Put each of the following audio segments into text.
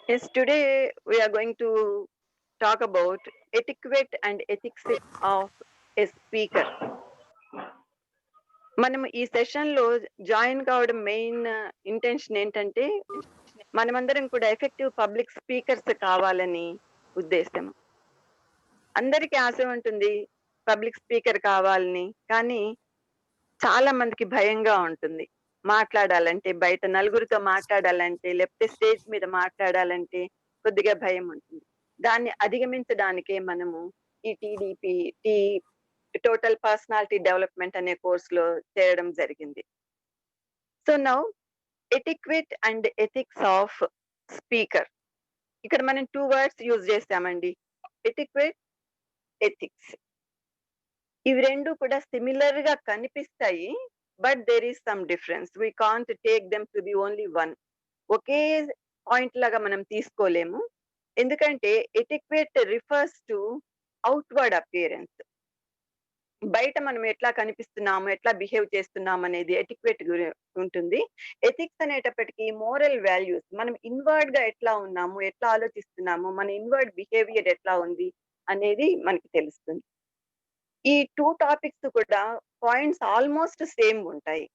Yes, today we are going to talk about etiquette and ethics of a speaker. మనం ఈ session లో join కావడం main intention ఏంటంటే మనమందరం కూడా ఎఫెక్టివ్ పబ్లిక్ స్పీకర్స్ కావాలని ఉద్దేశం. అందరికీ ఆశ ఉంటుంది పబ్లిక్ స్పీకర్ కావాలని, కానీ చాలా మందికి భయంగా ఉంటుంది. మాట్లాడాలంటే, బయట నలుగురితో మాట్లాడాలంటే, లేకపోతే స్టేజ్ మీద మాట్లాడాలంటే కొద్దిగా భయం ఉంటుంది. దాన్ని అధిగమించడానికే మనము ఈ TDP T total personality development అనే కోర్సులో చేరడం జరిగింది. So now etiquette and ethics of speaker. ఇక్కడ మనం 2 వర్డ్స్ యూజ్ చేస్తామండి. Etiquette, ethics. ఇవి రెండు కూడా సిమిలర్ గా కనిపిస్తాయి, but there is some difference. We can't take them to be only one. ఒకే పాయింట్ లాగా మనం తీసుకోలేము. ఎందుకంటే etiquette refers to outward appearance. బయట మనం ఎట్లా కనిపిస్తున్నాము, ఎట్లా బిహేవ్ చేస్తున్నాం అనేది ఎటిక్వేట్ ఉంటుంది. ఎథిక్స్ అనేటప్పటికీ మోరల్ వాల్యూస్, మనం ఇన్వర్డ్ గా ఎట్లా ఉన్నాము, ఎట్లా ఆలోచిస్తున్నాము, మన ఇన్వర్డ్ బిహేవియర్ ఎట్లా ఉంది అనేది మనకి తెలుస్తుంది. ఈ 2 టాపిక్స్ కూడా పాయింట్స్ ఆల్మోస్ట్ సేమ్ ఉంటాయి.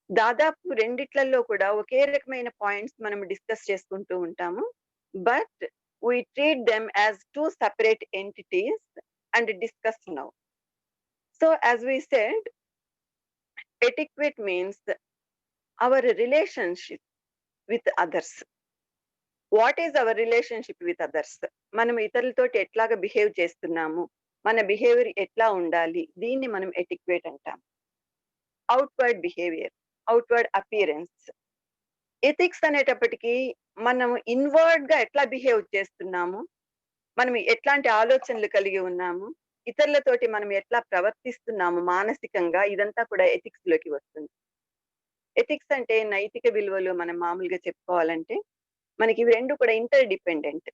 దాదాపు రెండిట్లలో కూడా ఒకే రకమైన పాయింట్స్ మనం డిస్కస్ చేసుకుంటూ ఉంటాము. But we treat them as 2 separate entities and discuss now. So as we said, etiquette means our relationship with others. What is our relationship with others? మనం ఇతరులతోటి ఎట్లాగా behave చేస్తున్నాము, మన బిహేవియర్ ఎట్లా ఉండాలి, దీన్ని మనం ఎటిక్వేట్ అంటాం. Outward behaviour, outward appearance. Ethics అనేటప్పటికీ మనం ఇన్వర్డ్ గా ఎట్లా బిహేవ్ చేస్తున్నాము, మనం ఎట్లాంటి ఆలోచనలు కలిగి ఉన్నాము, ఇతరులతోటి మనం ఎట్లా ప్రవర్తిస్తున్నాము మానసికంగా, ఇదంతా కూడా ఎథిక్స్ లోకి వస్తుంది. ఎథిక్స్ అంటే నైతిక విలువలు. మనం మామూలుగా చెప్పుకోవాలంటే మనకి ఇవి రెండు కూడా ఇంటర్ డిపెండెంట్.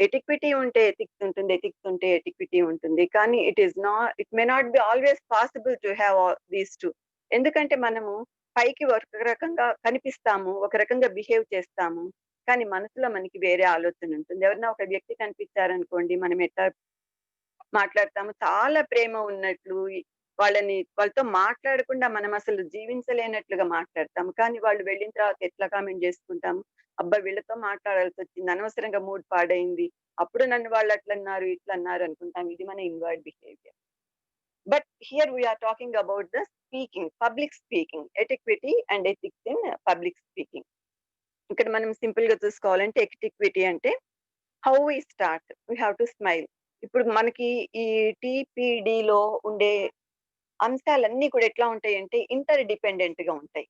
ఎటిక్విటీ ఉంటే ఎథిక్స్ ఉంటుంది, ఎథిక్స్ ఉంటే ఎటిక్విటీ ఉంటుంది. కానీ it may not be always possible to have these two. ఎందుకంటే మనము పైకి ఒక రకంగా కనిపిస్తాము, ఒక రకంగా బిహేవ్ చేస్తాము, కానీ మనసులో మనకి వేరే ఆలోచన ఉంటుంది. ఎవరైనా ఒక వ్యక్తి కనిపించారనుకోండి, మనం ఎట్లా మాట్లాడతాము, చాలా ప్రేమ ఉన్నట్లు, వాళ్ళతో మాట్లాడకుండా మనం అసలు జీవించలేనట్లుగా మాట్లాడతాము. కానీ వాళ్ళు వెళ్ళిన తర్వాత ఎట్లా కామెంట్ చేసుకుంటాము, అబ్బా వీళ్ళతో మాట్లాడాల్సి వచ్చింది, అనవసరంగా మూడ్ పాడైంది, అప్పుడు నన్ను వాళ్ళు అట్లన్నారు ఇట్లన్నారు అనుకుంటాం. ఇది మన inward behaviour. But here we're talking about the speaking, public speaking, etiquette and ethics in public speaking. ఇక్కడ మనం సింపుల్ గా చూసుకోవాలంటే ఎటిక్విటీ అంటే how we start, we have to smile. ఇప్పుడు మనకి ఈ టీపీడీలో ఉండే అంశాలన్నీ కూడా ఎట్లా ఉంటాయి అంటే ఇంటర్ డిపెండెంట్ గా ఉంటాయి.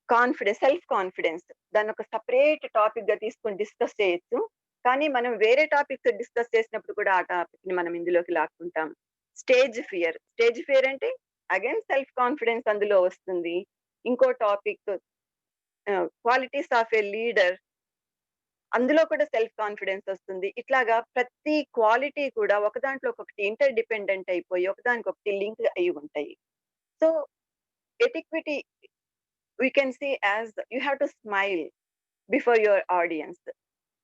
కాన్ఫిడెన్స్, సెల్ఫ్ కాన్ఫిడెన్స్, దాన్ని ఒక సపరేట్ టాపిక్ గా తీసుకొని డిస్కస్ చేయొచ్చు. కానీ మనం వేరే టాపిక్స్ డిస్కస్ చేసినప్పుడు కూడా ఆ టాపిక్ ని మనం ఇందులోకి లాక్కుంటాం. Stage fear. స్టేజ్ ఫియర్ అంటే అగైన్ సెల్ఫ్ కాన్ఫిడెన్స్ అందులో వస్తుంది. ఇంకో topic qualities of a leader, అందులో కూడా సెల్ఫ్ కాన్ఫిడెన్స్ వస్తుంది. ఇట్లాగా ప్రతి క్వాలిటీ కూడా ఒకదాంట్లో ఒకటి ఇంటర్ డిపెండెంట్ అయిపోయి ఒకదానికొకటి లింక్ అయి ఉంటాయి. So etiquette we can see as you have to smile before your audience.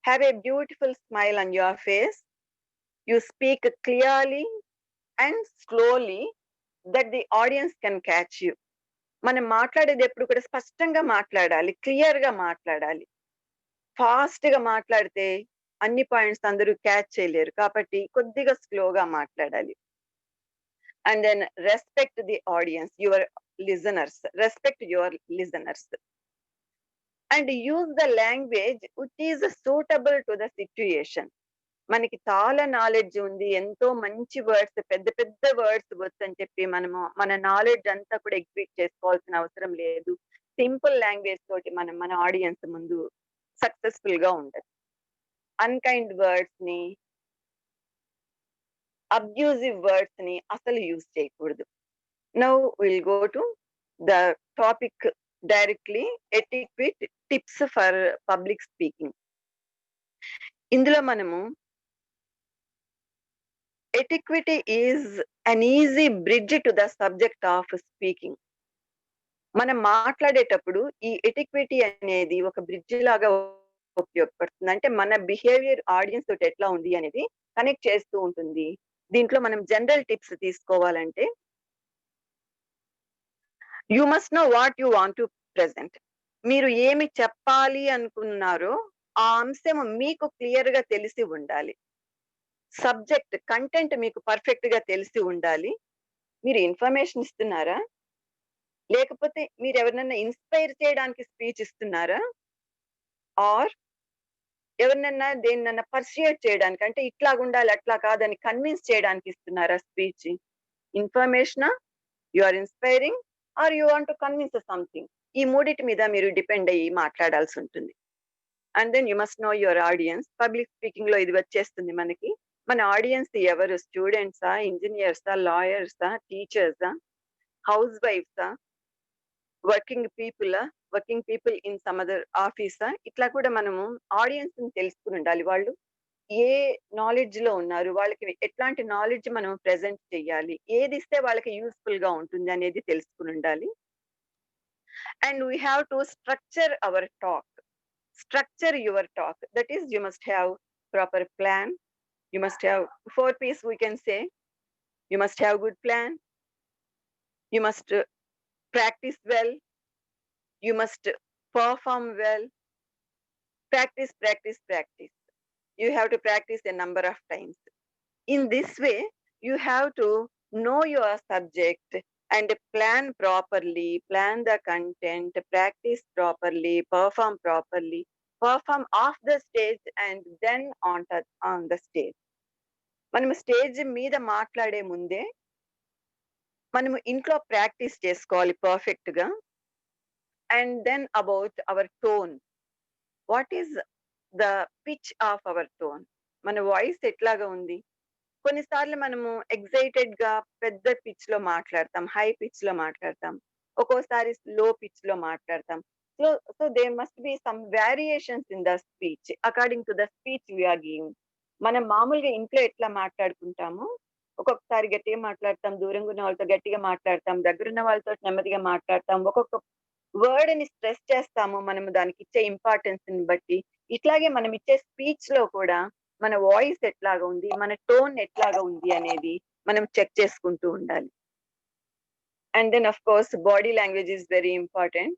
Have a beautiful smile on your face. You speak clearly and slowly that the audience can catch you. మనం మాట్లాడేది ఎప్పుడు కూడా స్పష్టంగా మాట్లాడాలి, clear గా మాట్లాడాలి. Fast గా మాట్లాడితే అన్ని పాయింట్స్ అందరూ క్యాచ్ చేయలేరు, కాబట్టి కొద్దిగా స్లోగా మాట్లాడాలి. And then respect the audience, your listeners. Respect your listeners. And use the language which is suitable to the situation. మనకి చాలా నాలెడ్జ్ ఉంది, ఎంతో మంచి వర్డ్స్, పెద్ద పెద్ద వర్డ్స్ వచ్చు అని చెప్పి మనము మన నాలెడ్జ్ అంతా కూడా ఎగ్జిబిట్ చేసుకోవాల్సిన అవసరం లేదు. సింపుల్ లాంగ్వేజ్ తోటి మనం మన ఆడియన్స్ ముందు సక్సెస్ఫుల్ గా ఉండదు. అన్కైండ్ వర్డ్స్ ని, అబ్యూజివ్ వర్డ్స్ ని అసలు యూజ్ చేయకూడదు. Now will go to the topic directly. Etiquette tips for public speaking. ఇందులో మనము etiquette is an easy bridge to the subject of speaking. మనం మాట్లాడేటప్పుడు ఈ ఎటిక్విటీ అనేది ఒక బ్రిడ్జ్ లాగా ఉపయోగపడుతుంది. అంటే మన బిహేవియర్ ఆడియన్స్ తోటి ఎట్లా ఉంది అనేది కనెక్ట్ చేస్తూ ఉంటుంది. దీంట్లో మనం జనరల్ టిప్స్ తీసుకోవాలంటే, you must know what you want to present. మీరు ఏమి చెప్పాలి అనుకున్నారో ఆ అంశం మీకు క్లియర్‌గా తెలిసి ఉండాలి. సబ్జెక్ట్, కంటెంట్ మీకు పర్ఫెక్ట్‌గా తెలిసి ఉండాలి. మీరు ఇన్ఫర్మేషన్ ఇస్తున్నారా? లేకపోతే మీరెవరినన్నా ఇన్‌స్పైర్ చేయడానికి స్పీచ్ ఇస్తున్నారా? ఆర్ ఎవరినన్నా దేన్నన్నా పర్సుయేట్ చేయడానికి, అంటే ఇట్లాగుండాలి, అట్లా కాదని కన్విన్స్ చేయడానికి ఇస్తున్నారా స్పీచ్? ఇన్ఫర్మేషనా? You are inspiring or you want to convince something. ఈ మూడిటి మీద మీరు డిపెండ్ అయ్యి మాట్లాడాల్సుంటుంది. And then you must know your audience. Public స్పీకింగ్‌లో ఇది వచ్చేస్తుంది మనకి. మన ఆడియన్స్ ఎవరు? స్టూడెంట్సా? ఇంజినీర్సా? లాయర్సా? టీచర్సా? హౌస్ వైఫ్సా? వర్కింగ్ పీపులా? Working people in some other ఆఫీసా? ఇట్లా కూడా మనము ఆడియన్స్‌ని తెలుసుకొనుండాలి. వాళ్ళు ఏ నాలెడ్జ్‌లో ఉన్నారు? వాళ్ళకి ఎట్లాంటి నాలెడ్జ్ మనం ప్రెజెంట్ చేయాలి? ఏదిస్తే వాళ్ళకి యూజ్‌ఫుల్‌గా ఉంటుంది అనేది తెలుసుకొనుండాలి. And we have to structure our talk. Structure your talk. That is, you must have proper plan. You must have 4 P's we can say. You must have good plan. You must practice well. You must perform well. Practice, practice, practice. You have to practice a number of times. In this way, you have to know your subject and plan properly, plan the content, practice properly, perform off the stage and then on the stage. మనం stage మీద మాట్లాడే ముందే మనము ఇంట్లో practice చేసుకోవాలి పర్ఫెక్ట్‌గా. And then about our tone. What is the pitch of our tone? మన voice ఎట్లాగా ఉంది? కొన్నిసార్లు మనము ఎక్సైటెడ్‌గా పెద్ద పిచ్‌లో మాట్లాడతాం. హై పిచ్‌లో మాట్లాడతాం. ఒక్కోసారి స్లో పిచ్‌లో మాట్లాడతాం. So, so there must be some variations in the speech according to the speech we are giving. మనం మామూలుగా ఇంట్లో ఎట్లా మాట్లాడుకుంటామో, ఒక్కొక్కసారి గట్టిగా మాట్లాడతాం, దూరంగా ఉన్న వాళ్ళతో గట్టిగా మాట్లాడతాం, దగ్గరున్న వాళ్ళతోటి నెమ్మదిగా మాట్లాడతాం. ఒక్కొక్క వర్డ్‌ని స్ట్రెస్ చేస్తాము మనము దానికిచ్చే ఇంపార్టెన్స్‌ని బట్టి. ఇట్లాగే మనం ఇచ్చే స్పీచ్‌లో కూడా మన వాయిస్ ఎట్లాగా ఉంది, మన టోన్ ఎట్లాగా ఉంది అనేది మనం చెక్ చేసుకుంటూ ఉండాలి. And then of course body language is very important.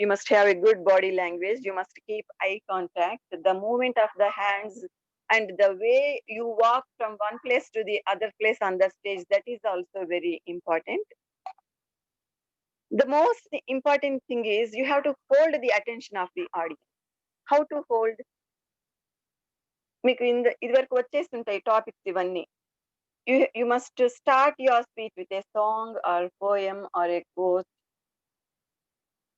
You must have a good body language. You must keep eye contact. The movement of the hands and the way you walk from one place to the other place on the stage, that is also very important. The most important thing is you have to hold the attention of the audience. How to hold? మీకు ఇదివరకు వచ్చేస్తుంటాయి topics ఇవన్నీ. You must start your speech with a song or poem or a quote.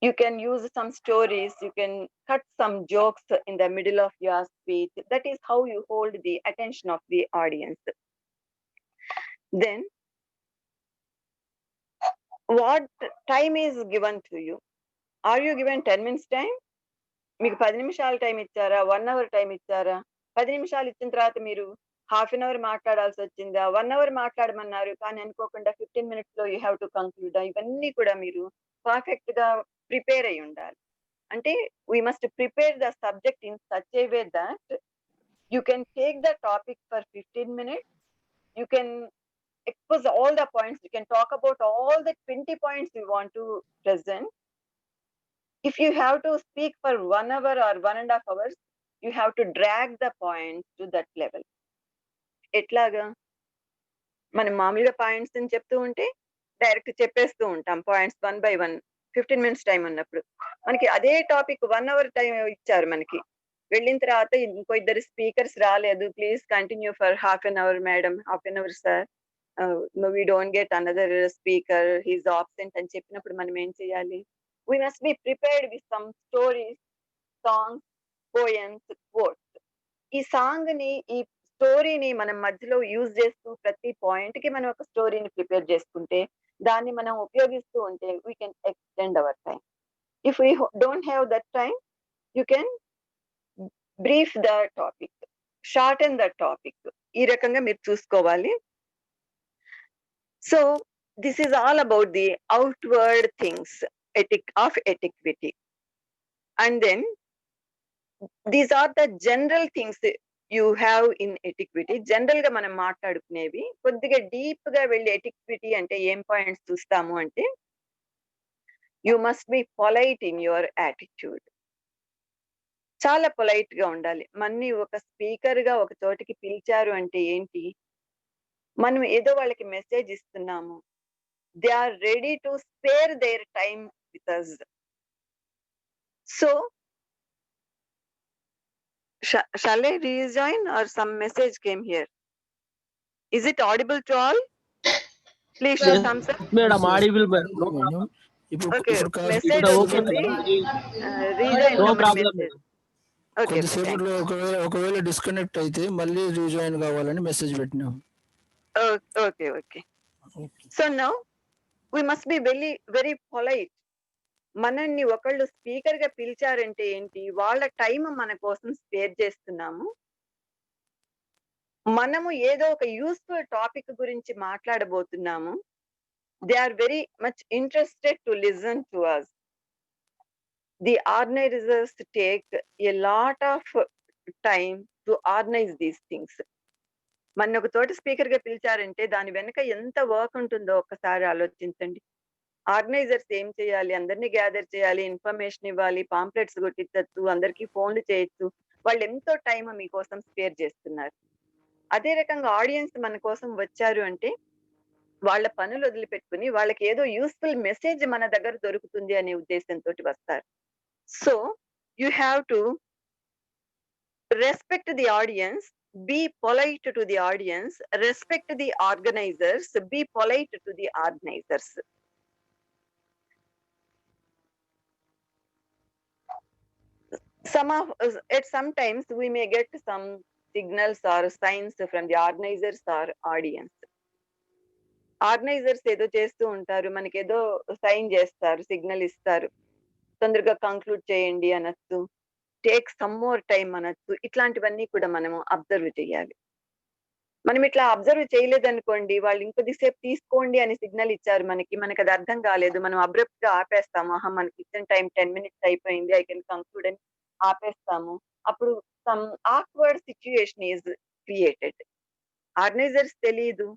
You can use some stories. You can cut some jokes in the middle of your speech. That is how you hold the attention of the audience. Then, what time is given to you? Are you given 10 minutes time? మీకు 10 నిమిషాల time ఇచ్చారా? 1 hour time ఇచ్చారా? 10 నిమిషాలు ఇచ్చిన తర్వాత మీరు half an hour మాట్లాడాల్సొచ్చిందా? 1 hour మాట్లాడమన్నారు. కానీ అనుకోకుండా 15 మినిట్స్‌లో యూ హావ్ టు కంక్లూడ్. ఇవన్నీ కూడా మీరు పర్ఫెక్ట్‌గా ప్రిపేర్ అయ్యి ఉండాలి. అంటే we must prepare the subject in such a way that you can take the topic for 15 minutes. You can expose all the points. You can talk about all the 20 points you want to present. If you have to speak for 1 hour or 1.5 hours, you have to drag the point to that level. ఎట్లాగా? మనం మామూలుగా points అని చెప్తూ ఉంటే direct చెప్పేస్తూ ఉంటాం points one by one. 15 minutes time ఉన్నప్పుడు. మనకి అదే టాపిక్ 1 అవర్ టైమ్ ఇచ్చారు మనకి. వెళ్ళిన తర్వాత ఇంకో ఇద్దరు స్పీకర్స్ రాలేదు. Please continue for half an hour madam, half an hour sir. We don't get another speaker, he is absent అని చెప్పినప్పుడు మనం ఏం చేయాలి? We must be prepared with some stories, songs, poems, quotes. ఈ సాంగ్‌ని, ఈ స్టోరీని మనం మధ్యలో యూజ్ చేస్తూ ప్రతి పాయింట్‌కి మనం ఒక స్టోరీని ప్రిపేర్ చేసుకుంటే, దాన్ని మనం ఉపయోగిస్తూ ఉంటే we can extend our time. If we don't have that time, you can brief the topic, shorten the topic. ఈ రకంగా మీరు చూసుకోవాలి. So, this is all about the outward things of etiquette. And then these are the general things you have in etiquette. General గా మనం మాట్లాడుకునేవి. కొద్దిగా deep గా వెళ్ళి ఎటిక్విటీ అంటే ఏం పాయింట్స్ చూస్తాము అంటే, you must B polite in your attitude. చాలా పొలైట్ గా ఉండాలి. మన్ని ఒక స్పీకర్ గా ఒక చోటికి పిలిచారు అంటే ఏంటి, మనం ఏదో వాళ్ళకి మెసేజ్ ఇస్తున్నాము. They are ready to spare their time with us. సో shall I rejoin or some message came here? Is it audible to all? Please show thumbs up. Madam audible madam. Okay, message ఇక్కడ okay వస్తుంది. Rejoin no someone problem message. Madam. Okay, thank కొద్దిసేపట్లో ఒకవేళ disconnect అయితే మళ్ళీ rejoin కావాలని message పెట్టినాం. okay. So now we must be very very polite. మనల్ని ఒకళ్ళు స్పీకర్ గా పిలిచారంటే ఏంటి, వాళ్ళ టైం మన కోసం స్పేర్ చేస్తున్నాము. మనము ఏదో ఒక యూస్ఫుల్ టాపిక్ గురించి మాట్లాడబోతున్నాము. They are very much interested to listen to us. The organizers take a lot of time to organize these things. మన ఒక చోట స్పీకర్ గా పిలిచారంటే దాని వెనక ఎంత వర్క్ ఉంటుందో ఒక్కసారి ఆలోచించండి. ఆర్గనైజర్స్ ఏం చేయాలి, అందరినీ గ్యాదర్ చేయాలి, ఇన్ఫర్మేషన్ ఇవ్వాలి, పాంప్లెట్స్ కొట్టించచ్చు, అందరికీ ఫోన్లు చేయొచ్చు. వాళ్ళు ఎంతో టైం మీకోసం స్పేర్ చేస్తున్నారు. అదే రకంగా ఆడియన్స్ మన కోసం వచ్చారు అంటే వాళ్ళ పనులు వదిలిపెట్టుకుని వాళ్ళకి ఏదో యూస్ఫుల్ మెసేజ్ మన దగ్గర దొరుకుతుంది అనే ఉద్దేశంతో వస్తారు. So you have to respect the audience, be polite to the audience, respect the organizers, be polite to the organizers. Sometimes we may get some signals or signs from the organizers or audience. Organisers ఏదో చేస్తూ ఉంటారు, మనకి ఏదో sign చేస్తారు, signal ఇస్తారు, తొందరగా conclude చేయండి అనొచ్చు, టేక్ సమ్ మోర్ టైం అనొచ్చు. ఇట్లాంటివన్నీ కూడా మనము అబ్జర్వ్ చేయాలి. మనం ఇట్లా అబ్జర్వ్ చేయలేదనుకోండి, వాళ్ళు ఇంకొద్దిసేపు తీసుకోండి అని సిగ్నల్ ఇచ్చారు మనకి అది అర్థం కాలేదు, మనం అబ్రప్ట్ గా ఆపేస్తాము. మనకి ఇచ్చిన టైం 10 minutes అయిపోయింది, ఐ కెన్ కంక్లూడ్ అని ఆపేస్తాము. అప్పుడు some awkward situation is created. Organisers తెలియదు,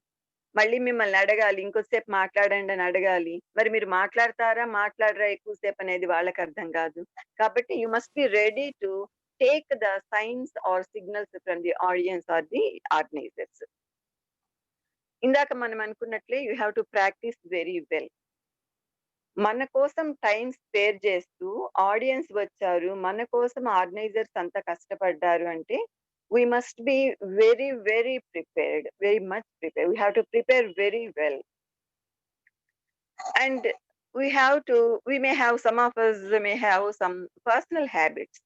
మళ్ళీ మిమ్మల్ని అడగాలి, ఇంకొద్దిసేపు మాట్లాడండి అని అడగాలి. మరి మీరు మాట్లాడరా ఎక్కువసేపు అనేది వాళ్ళకి అర్థం కాదు. కాబట్టి you must be ready to take the signs or signals from the audience or the organisers. ఇందాక మనం అనుకున్నట్లే you have to practise very well. మన కోసం టైం స్పేర్ చేస్తూ ఆడియన్స్ వచ్చారు, మన కోసం ఆర్గనైజర్స్ అంతా కష్టపడ్డారు అంటే we must be very very prepared, very much prepared. We have to prepare very well. And we may have, some of us may have some personal habits.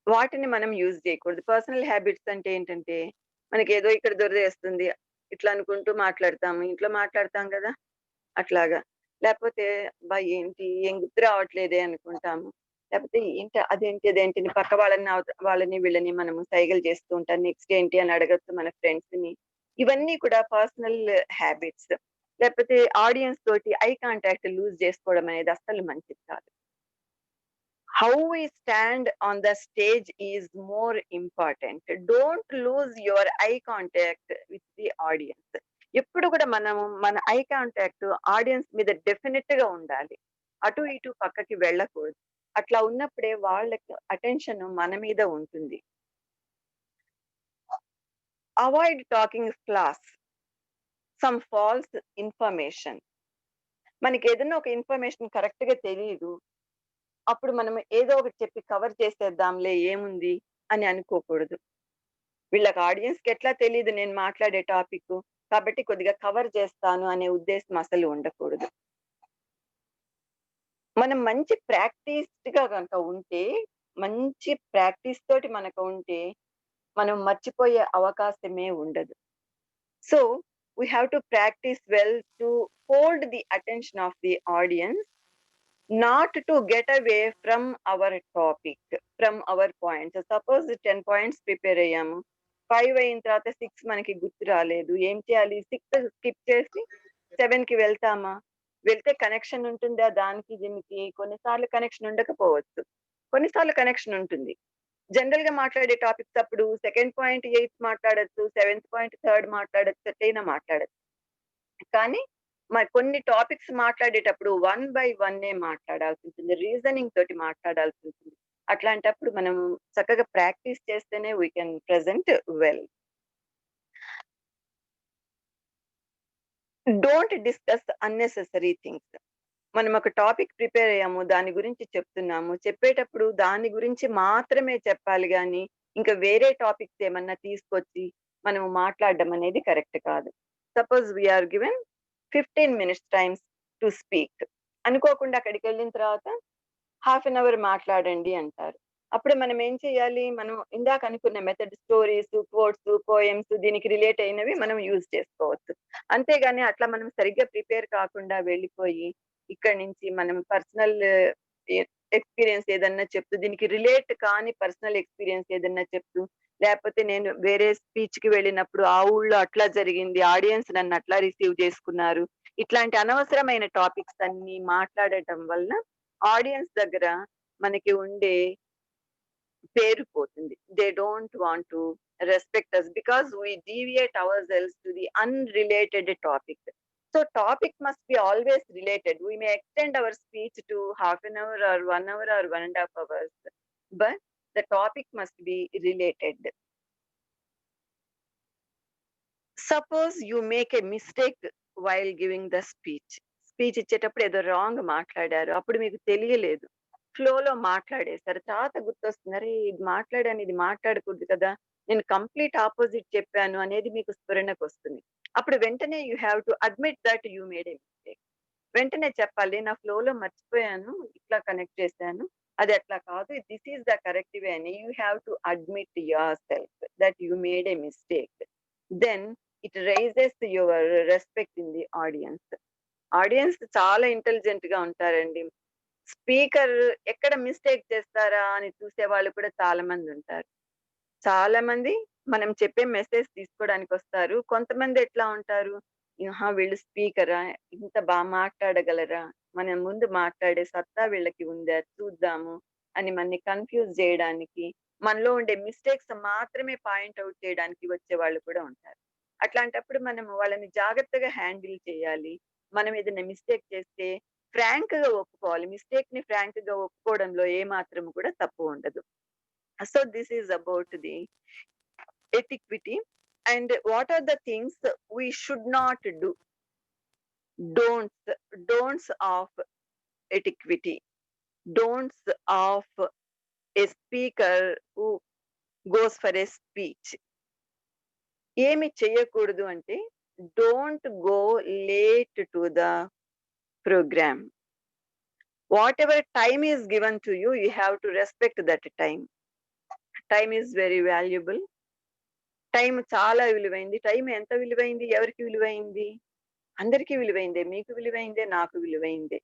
వాటిని మనం use చేయకూడదు. పర్సనల్ హ్యాబిట్స్ అంటే ఏంటంటే, మనకి ఏదో ఇక్కడ దొరికేస్తుంది ఇట్లా అనుకుంటూ మాట్లాడతాము, ఇంట్లో మాట్లాడతాం కదా అట్లాగా. లేకపోతే ఏంటి ఏం గుర్తు రావట్లేదే అనుకుంటాము. లేకపోతే అదేంటి పక్క వాళ్ళని వీళ్ళని మనము సైగలు చేస్తూ ఉంటాం. నెక్స్ట్ ఏంటి అని అడగచ్చు మన ఫ్రెండ్స్ ని. ఇవన్నీ కూడా పర్సనల్ హ్యాబిట్స్. లేకపోతే ఆడియన్స్ తోటి ఐ కాంటాక్ట్ లూజ్ చేసుకోవడం అనేది అస్సలు మంచిది కాదు. How we stand on the stage is more important. Don't lose your eye contact with the audience. ఎప్పుడు కూడా మనము మన ఐ కాంటాక్ట్ ఆడియన్స్ మీద డెఫినెట్ గా ఉండాలి. అటు ఇటు పక్కకి వెళ్ళకూడదు. అట్లా ఉన్నప్పుడే వాళ్ళకి అటెన్షన్ మన మీద ఉంటుంది. Avoid talking floss, some false information. మనకి ఏదైనా ఒక ఇన్ఫర్మేషన్ కరెక్ట్ గా తెలియదు, అప్పుడు మనం ఏదో ఒకటి చెప్పి కవర్ చేసేద్దాంలే ఏముంది అని అనుకోకూడదు. వీళ్ళకి ఆడియన్స్ కి ఎట్లా తెలియదు నేను మాట్లాడే టాపిక్, కాబట్టి కొద్దిగా కవర్ చేస్తాను అనే ఉద్దేశం అసలు ఉండకూడదు. మనం మంచి ప్రాక్టీస్ గా కనుక ఉంటే, మంచి ప్రాక్టీస్ తోటి మనకు ఉంటే మనం మర్చిపోయే అవకాశమే ఉండదు. So we have to practice well to hold the attention of the audience, not to get away from our topic, from our points. Suppose 10 points prepare అయ్యాము, 5 అయిన తర్వాత 6 మనకి గుర్తు రాలేదు, ఏం చేయాలి? 6 స్కిప్ చేసి 7కి వెళ్తామా? వెళ్తే కనెక్షన్ ఉంటుందా దానికి దీనికి? కొన్నిసార్లు కనెక్షన్ ఉండకపోవచ్చు. కొన్నిసార్లు కనెక్షన్ ఉంటుంది. జనరల్‌గా మాట్లాడే టాపిక్స్ అప్పుడు సెకండ్ పాయింట్, ఎయిత్ మాట్లాడొచ్చు. సెవెంత్ పాయింట్, థర్డ్ మాట్లాడొచ్చు. ఎట్టైనా మాట్లాడొచ్చు. కానీ కొన్ని టాపిక్స్ మాట్లాడేటప్పుడు వన్ బై వన్నే మాట్లాడాల్సుంటుంది. రీజనింగ్ తోటి మాట్లాడాల్సుంటుంది. అట్లాంటప్పుడు మనం చక్కగా ప్రాక్టీస్ చేస్తేనే we can present well. Don't discuss unnecessary things. మనం ఒక టాపిక్ ప్రిపేర్ అయ్యాము. దాని గురించి చెప్తున్నాము. చెప్పేటప్పుడు దాని గురించి మాత్రమే చెప్పాలి గానీ, ఇంకా వేరే టాపిక్స్ ఏమన్నా తీసుకొచ్చి మనం మాట్లాడడం అనేది కరెక్ట్ కాదు. Suppose we are given 15 minutes times to speak. అనుకోకుండా అక్కడికెళ్ళిన తర్వాత హాఫ్ అన్ అవర్ మాట్లాడండి అంటారు. అప్పుడు మనం ఏం చేయాలి? మనం ఇందాక అనుకున్న మెథడ్ స్టోరీస్, క్వోట్స్, పోయెమ్స్ దీనికి రిలేట్ అయినవి మనం యూజ్ చేసుకోవచ్చు. అంతేగాని అట్లా మనం సరిగ్గా ప్రిపేర్ కాకుండా వెళ్ళిపోయి, ఇక్కడి నుంచి మనం పర్సనల్ ఎ ఎక్స్‌పీరియన్స్ ఏదన్నా చెప్తూ, దీనికి రిలేట్ కాని పర్సనల్ ఎక్స్‌పీరియన్స్ ఏదన్నా చెప్తూ, లేపోతే నేను వేరే స్పీచ్‌కి వెళ్ళినప్పుడు ఆ ఊళ్ళో అట్లా జరిగింది. ఆడియన్స్ నన్ను అట్లా రిసీవ్ చేసుకున్నారు. ఇట్లాంటి అనవసరమైన టాపిక్స్ అన్నీ మాట్లాడటం వలన ఆడియన్స్ దగ్గర మనకి ఉండే పేరు పోతుంది. They don't want to respect us because we deviate ourselves to the unrelated topic. So topic must be always related. We may extend our speech to half an hour or 1 hour or 1.5 hours, but the topic must be related. Suppose you make a mistake while giving the speech. Speech ఇచ్చేటప్పుడు ఏదో wrong మాట్లాడారు. అప్పుడు మీకు తెలియలేదు. ఫ్లోలో మాట్లాడేసారు. తర్వాత గుర్తొస్తుంది. అరే! ఇది మాట్లాడాను, ఇది మాట్లాడకూడదు కదా! నేను కంప్లీట్ అపోజిట్ చెప్పాను అనేది మీకు స్ఫురణకొస్తుంది. అప్పుడు వెంటనే you have to admit that you made a mistake. వెంటనే చెప్పాలి. నా ఫ్లోలో మర్చిపోయాను. ఇట్లా కనెక్ట్ చేశాను. అది అట్లా కాదు. This is the correct way అని you have to admit yourself that you made a mistake. Then it raises your respect in the audience. Audience చాలా ఇంటెలిజెంట్‌గా ఉంటారండి. స్పీకర్ ఎక్కడ మిస్టేక్ చేస్తారా అని చూసేవాళ్ళు కూడా చాలా మందుంటారు. చాలా మంది మనం చెప్పే మెసేజ్ తీసుకోవడానికొస్తారు. కొంతమంది ఎట్లా ఉంటారు, ఆహా! వీళ్ళు స్పీకరా? ఇంత మాట్లాడగలరా? మన ముందు మాట్లాడే సత్తా వీళ్ళకి ఉందా? చూద్దాము అని మనని కన్‌ఫ్యూజ్ జేయడానికి, మనలో ఉండే మిస్టేక్స్ మాత్రమే పాయింట్ ఔట్ చేయడానికి వచ్చేవాళ్ళు కూడా ఉంటారు. అట్లాంటప్పుడు మనము వాళ్ళని జాగ్రత్తగా హ్యాండిల్ చేయాలి. మనం ఏదైనా మిస్టేక్ చేస్తే ఫ్రాంక్‌గా ఒప్పుకోవాలి. మిస్టేక్‌ని ఫ్రాంక్‌గా ఒప్పుకోవడంలో ఏమాత్రం కూడా తప్పు ఉండదు. So this is about the etiquette. And what are the things we should not do? Don'ts, don'ts of etiquette. Don'ts of a speaker who goes for a speech. ఏమి చెయ్యకూడదు అంటే, don't go late to the programme. Whatever time is given to you, you have to respect that time. Time is very valuable. Time చాలా విలువైంది. Time ఎంత విలువైంది? ఎవరికి విలువైంది? అందరికీ విలువైందే. మీకు విలువైందే, నాకు విలువైందే.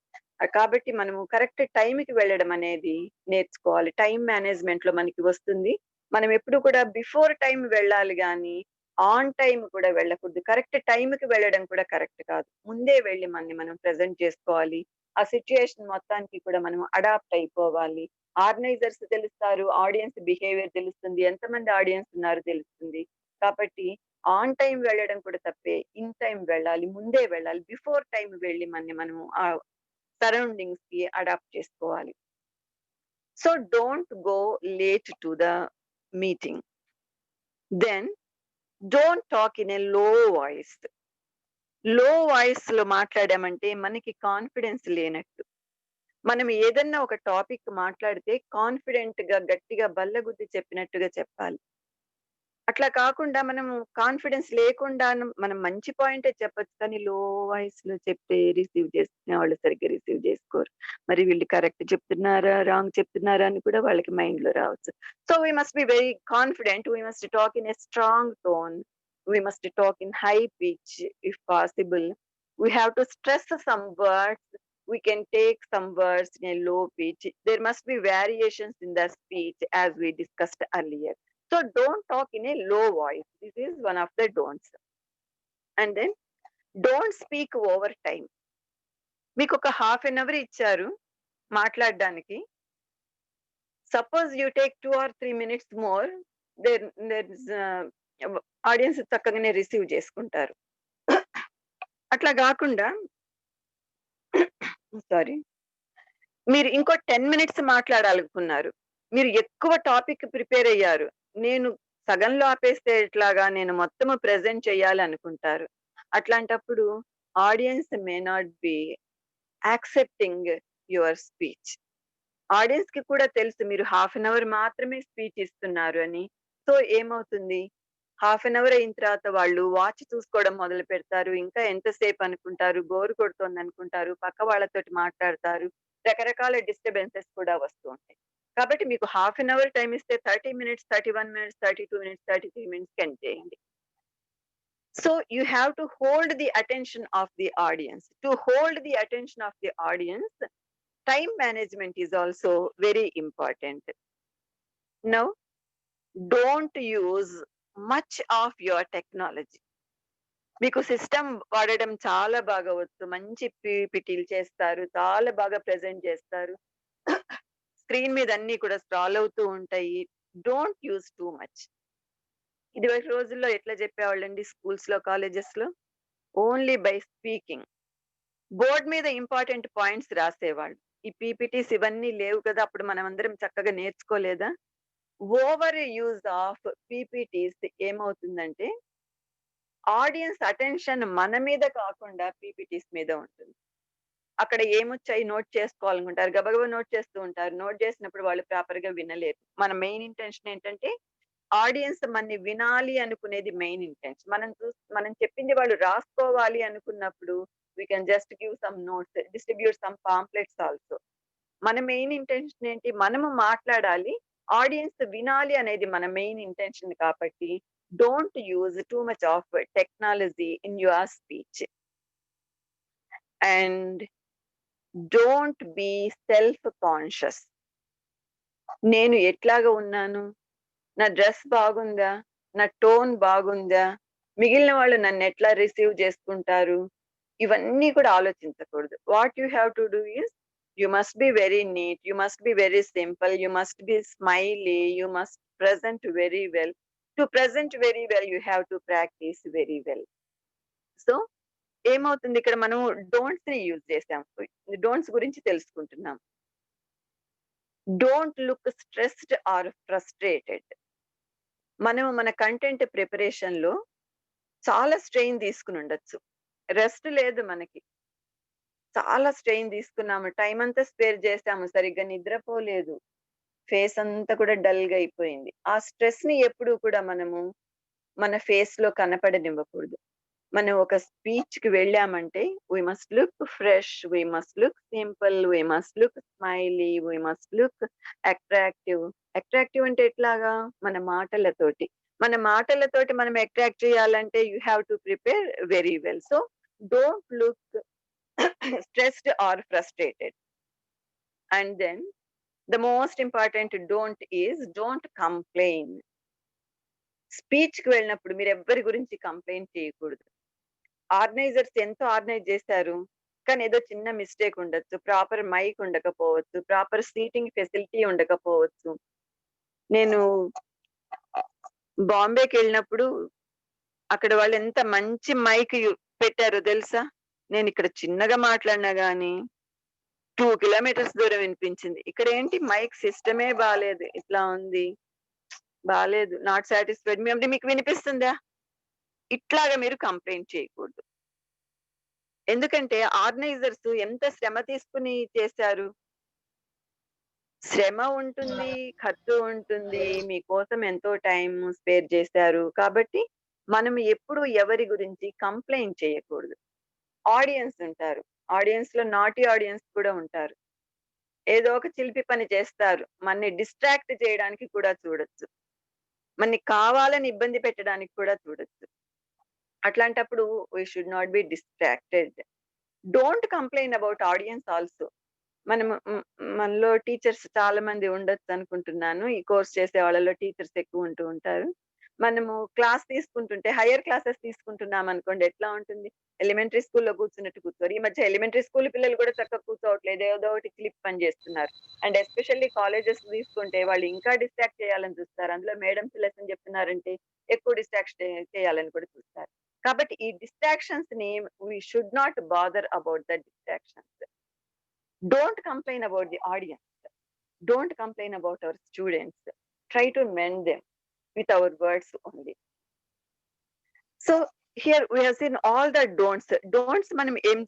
కాబట్టి మనము కరెక్ట్ టైంకి వెళ్ళడం అనేది నేర్చుకోవాలి. టైమ్ మేనేజ్‌మెంట్‌లో మనకి వస్తుంది. మనం ఎప్పుడు కూడా బిఫోర్ టైమ్ వెళ్ళాలి గానీ, ఆన్ టైమ్ కూడా వెళ్ళకూడదు. కరెక్ట్ టైంకి వెళ్ళడం కూడా కరెక్ట్ కాదు. ముందే వెళ్లి మనని మనం ప్రెజెంట్ చేసుకోవాలి. ఆ సిట్యుయేషన్ మొత్తానికి కూడా మనం అడాప్ట్ అయిపోవాలి. ఆర్గనైజర్స్ తెలుస్తారు. ఆడియన్స్ బిహేవియర్ తెలుస్తుంది. ఎంతమంది ఆడియన్స్ ఉన్నారో తెలుస్తుంది. కాబట్టి ఆన్ టైమ్ వెళ్ళడం కూడా తప్పే. ఇన్ టైమ్ వెళ్ళాలి. ముందే వెళ్ళాలి. బిఫోర్ టైమ్ వెళ్లి మనము ఆ సరౌండింగ్స్‌కి అడాప్ట్ చేసుకోవాలి. So don't go late to the meeting. Then don't talk in a low voice. లో వాయిస్‌లో మాట్లాడామంటే మనకి కాన్ఫిడెన్స్ లేనట్టు. మనం ఏదన్నా ఒక టాపిక్ మాట్లాడితే కాన్ఫిడెంట్‌గా గట్టిగా బల్లగుద్ది చెప్పినట్టుగా చెప్పాలి. అట్లా కాకుండా మనము కాన్ఫిడెన్స్ లేకుండాను మనం మంచి పాయింటే చెప్పొచ్చు. కానీ లో వాయిస్‌లో చెప్తే రిసీవ్ చేసుకునే వాళ్ళు సరిగ్గా రిసీవ్ చేసుకోరు. మరి వీళ్ళు కరెక్ట్ చెప్తున్నారా? రాంగ్ చెప్తున్నారా? అని కూడా వాళ్ళకి మైండ్‌లో రావచ్చు. So, we must be very confident. We must talk in a strong tone. We must talk in high pitch if possible. We have to stress some words. We can take some words in a low pitch. There must be variations in the speech as we discussed earlier. So don't talk in a low voice. This is one of the don'ts. And then don't speak over time. మీకు ఒక half an hour ఇచ్చారు మాట్లాడడానికి. Suppose you take 2 or 3 minutes more, there is audience చక్కగానే receive చేసుకుంటారు. అట్లా గాకుండా sorry. మీరు ఇంకో 10 మినిట్స్ మాట్లాడాలనుకున్నారు. మీరు ఎక్కువ టాపిక్ ప్రిపేర్ అయ్యారు. నేను సగంలో ఆపేస్తే ఎట్లాగా? నేను మొత్తము ప్రెజెంట్ చేయాలనుకుంటారు. అట్లాంటప్పుడు audience may not be accepting your speech. ఆడియన్స్‌కి కూడా తెలుసు మీరు హాఫ్ అన్ అవర్ మాత్రమే స్పీచ్ ఇస్తున్నారు అని. సో ఏమవుతుంది? హాఫ్ అన్ అవర్ అయిన తర్వాత వాళ్ళు వాచ్ చూసుకోవడం మొదలుపెడతారు. ఇంకా ఎంతసేపు అనుకుంటారు, బోర్ కొడుతోందనుకుంటారు, పక్క వాళ్ళతోటి మాట్లాడతారు. రకరకాల డిస్టర్బెన్సెస్ కూడా వస్తూ ఉంటాయి. కాబట్టి మీకు హాఫ్ అన్ అవర్ టైమ్ ఇస్తే 30 మినిట్స్, 31 మినిట్స్, 32 మినిట్స్, 33 మినిట్స్‌కి ఎండ్ చేయండి. So you have to hold the attention of the audience. To hold the attention of the audience, time management is also very important. Now, don't use much of your technology. మీకు system వాడడం చాలా బాగా వచ్చు. మంచి పీపీటీలు చేస్తారు. చాలా బాగా present చేస్తారు. స్క్రీన్ మీద అన్నీ కూడా స్క్రాల్ అవుతూ ఉంటాయి. Don't use too much. ఇదివరకు రోజుల్లో ఎట్లా చెప్పేవాళ్ళండి స్కూల్స్‌లో, కాలేజెస్‌లో? Only by speaking. బోర్డ్ మీద ఇంపార్టెంట్ పాయింట్స్ రాసేవాళ్ళు. ఈ పీపీటీస్ ఇవన్నీ లేవు కదా! అప్పుడు మనమందరం చక్కగా నేర్చుకోలేదా? ఓవర్ యూజ్ ఆఫ్ పీపీటీస్ ఏమవుతుందంటే, ఆడియన్స్ అటెన్షన్ మన మీద కాకుండా పీపీటీస్ మీద ఉంటుంది. అక్కడ ఏమొచ్చాయి నోట్ చేసుకోవాలనుకుంటారు. గబగబా నోట్ చేస్తూ ఉంటారు. నోట్ చేసినప్పుడు వాళ్ళు ప్రాపర్‌గా వినలేరు. మన మెయిన్ ఇంటెన్షన్ ఏంటంటే, ఆడియన్స్ మనని వినాలి అనుకునేది మెయిన్ ఇంటెన్షన్. మనం చెప్పింది వాళ్ళు రాసుకోవాలి అనుకున్నప్పుడు, we can just give some notes, distribute some pamphlets also. మన మెయిన్ ఇంటెన్షన్ ఏంటి? మనము మాట్లాడాలి. ఆడియన్స్ వినాలి అనేది మన మెయిన్ ఇంటెన్షన్ కాబట్టి, don't use too much of technology in your speech. And don't be self conscious. నేను ఎట్లాగా ఉన్నాను? నా డ్రెస్ బాగుందా? నా టోన్ బాగుందా? మిగిలిన వాళ్ళు నన్నెట్లా రిసీవ్ చేసుకుంటారు? ఇవన్నీ కూడా ఆలోచించకూడదు. What you have to do is, you must be very neat, you must be very simple, you must be smiley, you must present very well. To present very well you have to practise very well. So ఏమవుతుంది ఇక్కడ మనం డోంట్స్‌ని use చేసాం. Don'ts గురించి తెలుసుకుంటున్నాం. Don't look stressed or frustrated. మనం మన content ప్రిపరేషన్‌లో చాలా స్ట్రెయిన్ తీసుకొని ఉండొచ్చు. రెస్ట్ లేదు మనకి. చాలా స్ట్రెయిన్ తీసుకున్నాము. టైమ్ అంతా స్పేర్ చేసాము. సరిగ్గా నిద్రపోలేదు. ఫేస్ అంతా కూడా డల్‌గా అయిపోయింది. ఆ స్ట్రెస్‌ని ఎప్పుడూ కూడా మనము మన ఫేస్‌లో కనపడనివ్వకూడదు. మనం ఒక స్పీచ్‌కి వెళ్ళామంటే we must look fresh, we must look simple, we must look smiley, we must look attractive. Attractive అంటే ఎట్లాగా? మన మాటలతోటి. మన మాటలతోటి మనం అట్రాక్ట్ చేయాలంటే you have to prepare very well. So don't look stressed or frustrated. And then the most important don't is don't complain. స్పీచ్‌కి వెళ్ళినప్పుడు మీరెవ్వరి గురించి కంప్లెయింట్ చేయకూడదు. ఆర్గనైజర్స్ ఎంతో ఆర్గనైజ్ చేశారు. కానీ ఏదో చిన్న మిస్టేక్ ఉండొచ్చు. ప్రాపర్ మైక్ ఉండకపోవచ్చు. ప్రాపర్ సీటింగ్ ఫెసిలిటీ ఉండకపోవచ్చు. నేను బాంబేకెళ్ళినప్పుడు అక్కడ వాళ్ళు ఎంత మంచి మైక్ పెట్టారో తెలుసా? నేనిక్కడ చిన్నగా మాట్లాడినా గాని 2 కిలోమీటర్స్ దూరం వినిపించింది. ఇక్కడేంటి మైక్ సిస్టమే బాలేదు. ఇట్లా ఉంది. బాలేదు. Not satisfied. అంటే మీకు వినిపిస్తుందా? ఇట్లాగా మీరు కంప్లెయింట్ చేయకూడదు. ఎందుకంటే ఆర్గనైజర్స్ ఎంత శ్రమ తీసుకొని చేశారు. శ్రమ ఉంటుంది, ఖర్చు ఉంటుంది. మీకోసం ఎంతో టైమ్ స్పేర్ చేశారు. కాబట్టి మనం ఎప్పుడు ఎవరి గురించి కంప్లెయింట్ చేయకూడదు. ఆడియన్స్ ఉంటారు. ఆడియన్స్‌లో నాటీ ఆడియన్స్ కూడా ఉంటారు. ఏదో ఒక చిలిపి పని చేస్తారు. మనని డిస్ట్రాక్ట్ చేయడానికి కూడా చూడొచ్చు. మనని కావాలని ఇబ్బంది పెట్టడానికి కూడా చూడొచ్చు. అట్లాంటప్పుడు we should not be distracted. Don't complain about audience also. మనము మనలో టీచర్స్ చాలా మంది ఉండొచ్చనుకుంటున్నాను. ఈ కోర్స్ చేసే వాళ్ళలో టీచర్స్ ఎక్కువ ఉంటూ ఉంటారు. మనము క్లాస్ తీసుకుంటుంటే హైయర్ క్లాసెస్ తీసుకుంటున్నాం అనుకోండి ఎట్లా ఉంటుంది? ఎలిమెంటరీ స్కూల్‌లో కూర్చున్నట్టు కూర్చోరు. ఈ మధ్య ఎలిమెంటరీ స్కూల్ పిల్లలు కూడా చక్కగా కూర్చోవట్లేదు. ఏదో ఒకటి క్లిప్ పని చేస్తున్నారు. అండ్ ఎస్పెషల్లీ కాలేజెస్ తీసుకుంటే వాళ్ళు ఇంకా డిస్ట్రాక్ట్ చేయాలని చూస్తారు. అందులో మేడమ్స్ లెసన్ చెప్తున్నారంటే ఎక్కువ డిస్ట్రాక్ట్ చేయాలని కూడా చూస్తారు. కాబట్టి ఈ డిస్ట్రాక్షన్స్‌ని we should not bother about the distractions. Don't complain about the audience. Don't complain about our students. Try to mend them with our words only. So here we have seen all the don'ts. Don'ts మనం ఏం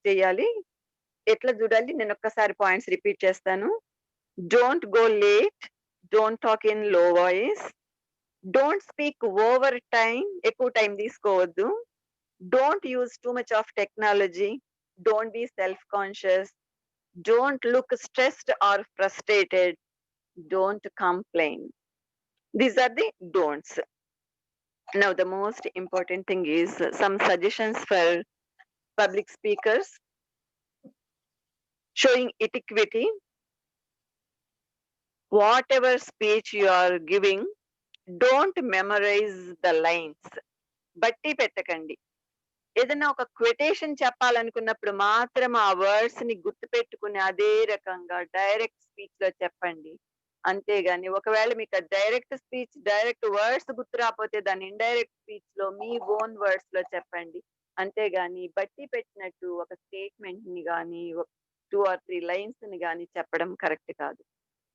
చేయాలి? ఎట్లా చూడాలి? నేను ఒక్కసారి points repeat చేస్తాను. Don't go late. Don't talk in low voice. Don't speak over time. ఎక్కువ time తీసుకోవద్దు. Don't use too much of technology. Don't be self-conscious. Don't look stressed or frustrated. Don't complain. These are the don'ts. Now, the most important thing is some suggestions for public speakers showing etiquette. Whatever speech you are giving, don't memorize the lines. బట్టి పెట్టకండి. ఏదైనా ఒక క్వెటేషన్ చెప్పాలనుకున్నప్పుడు మాత్రం ఆ words ని గుర్తుపెట్టుకుని అదే రకంగా డైరెక్ట్ స్పీచ్ లో చెప్పండి. అంతేగాని ఒకవేళ మీకు డైరెక్ట్ స్పీచ్ డైరెక్ట్ వర్డ్స్ గుర్తు రాకపోతే దాన్ని ఇండైరెక్ట్ స్పీచ్ లో మీ ఓన్ వర్డ్స్ లో చెప్పండి. అంతేగాని బట్టి పెట్టినట్టు ఒక స్టేట్మెంట్ ని గాని 2 or 3 లైన్స్ ని గాని చెప్పడం కరెక్ట్ కాదు.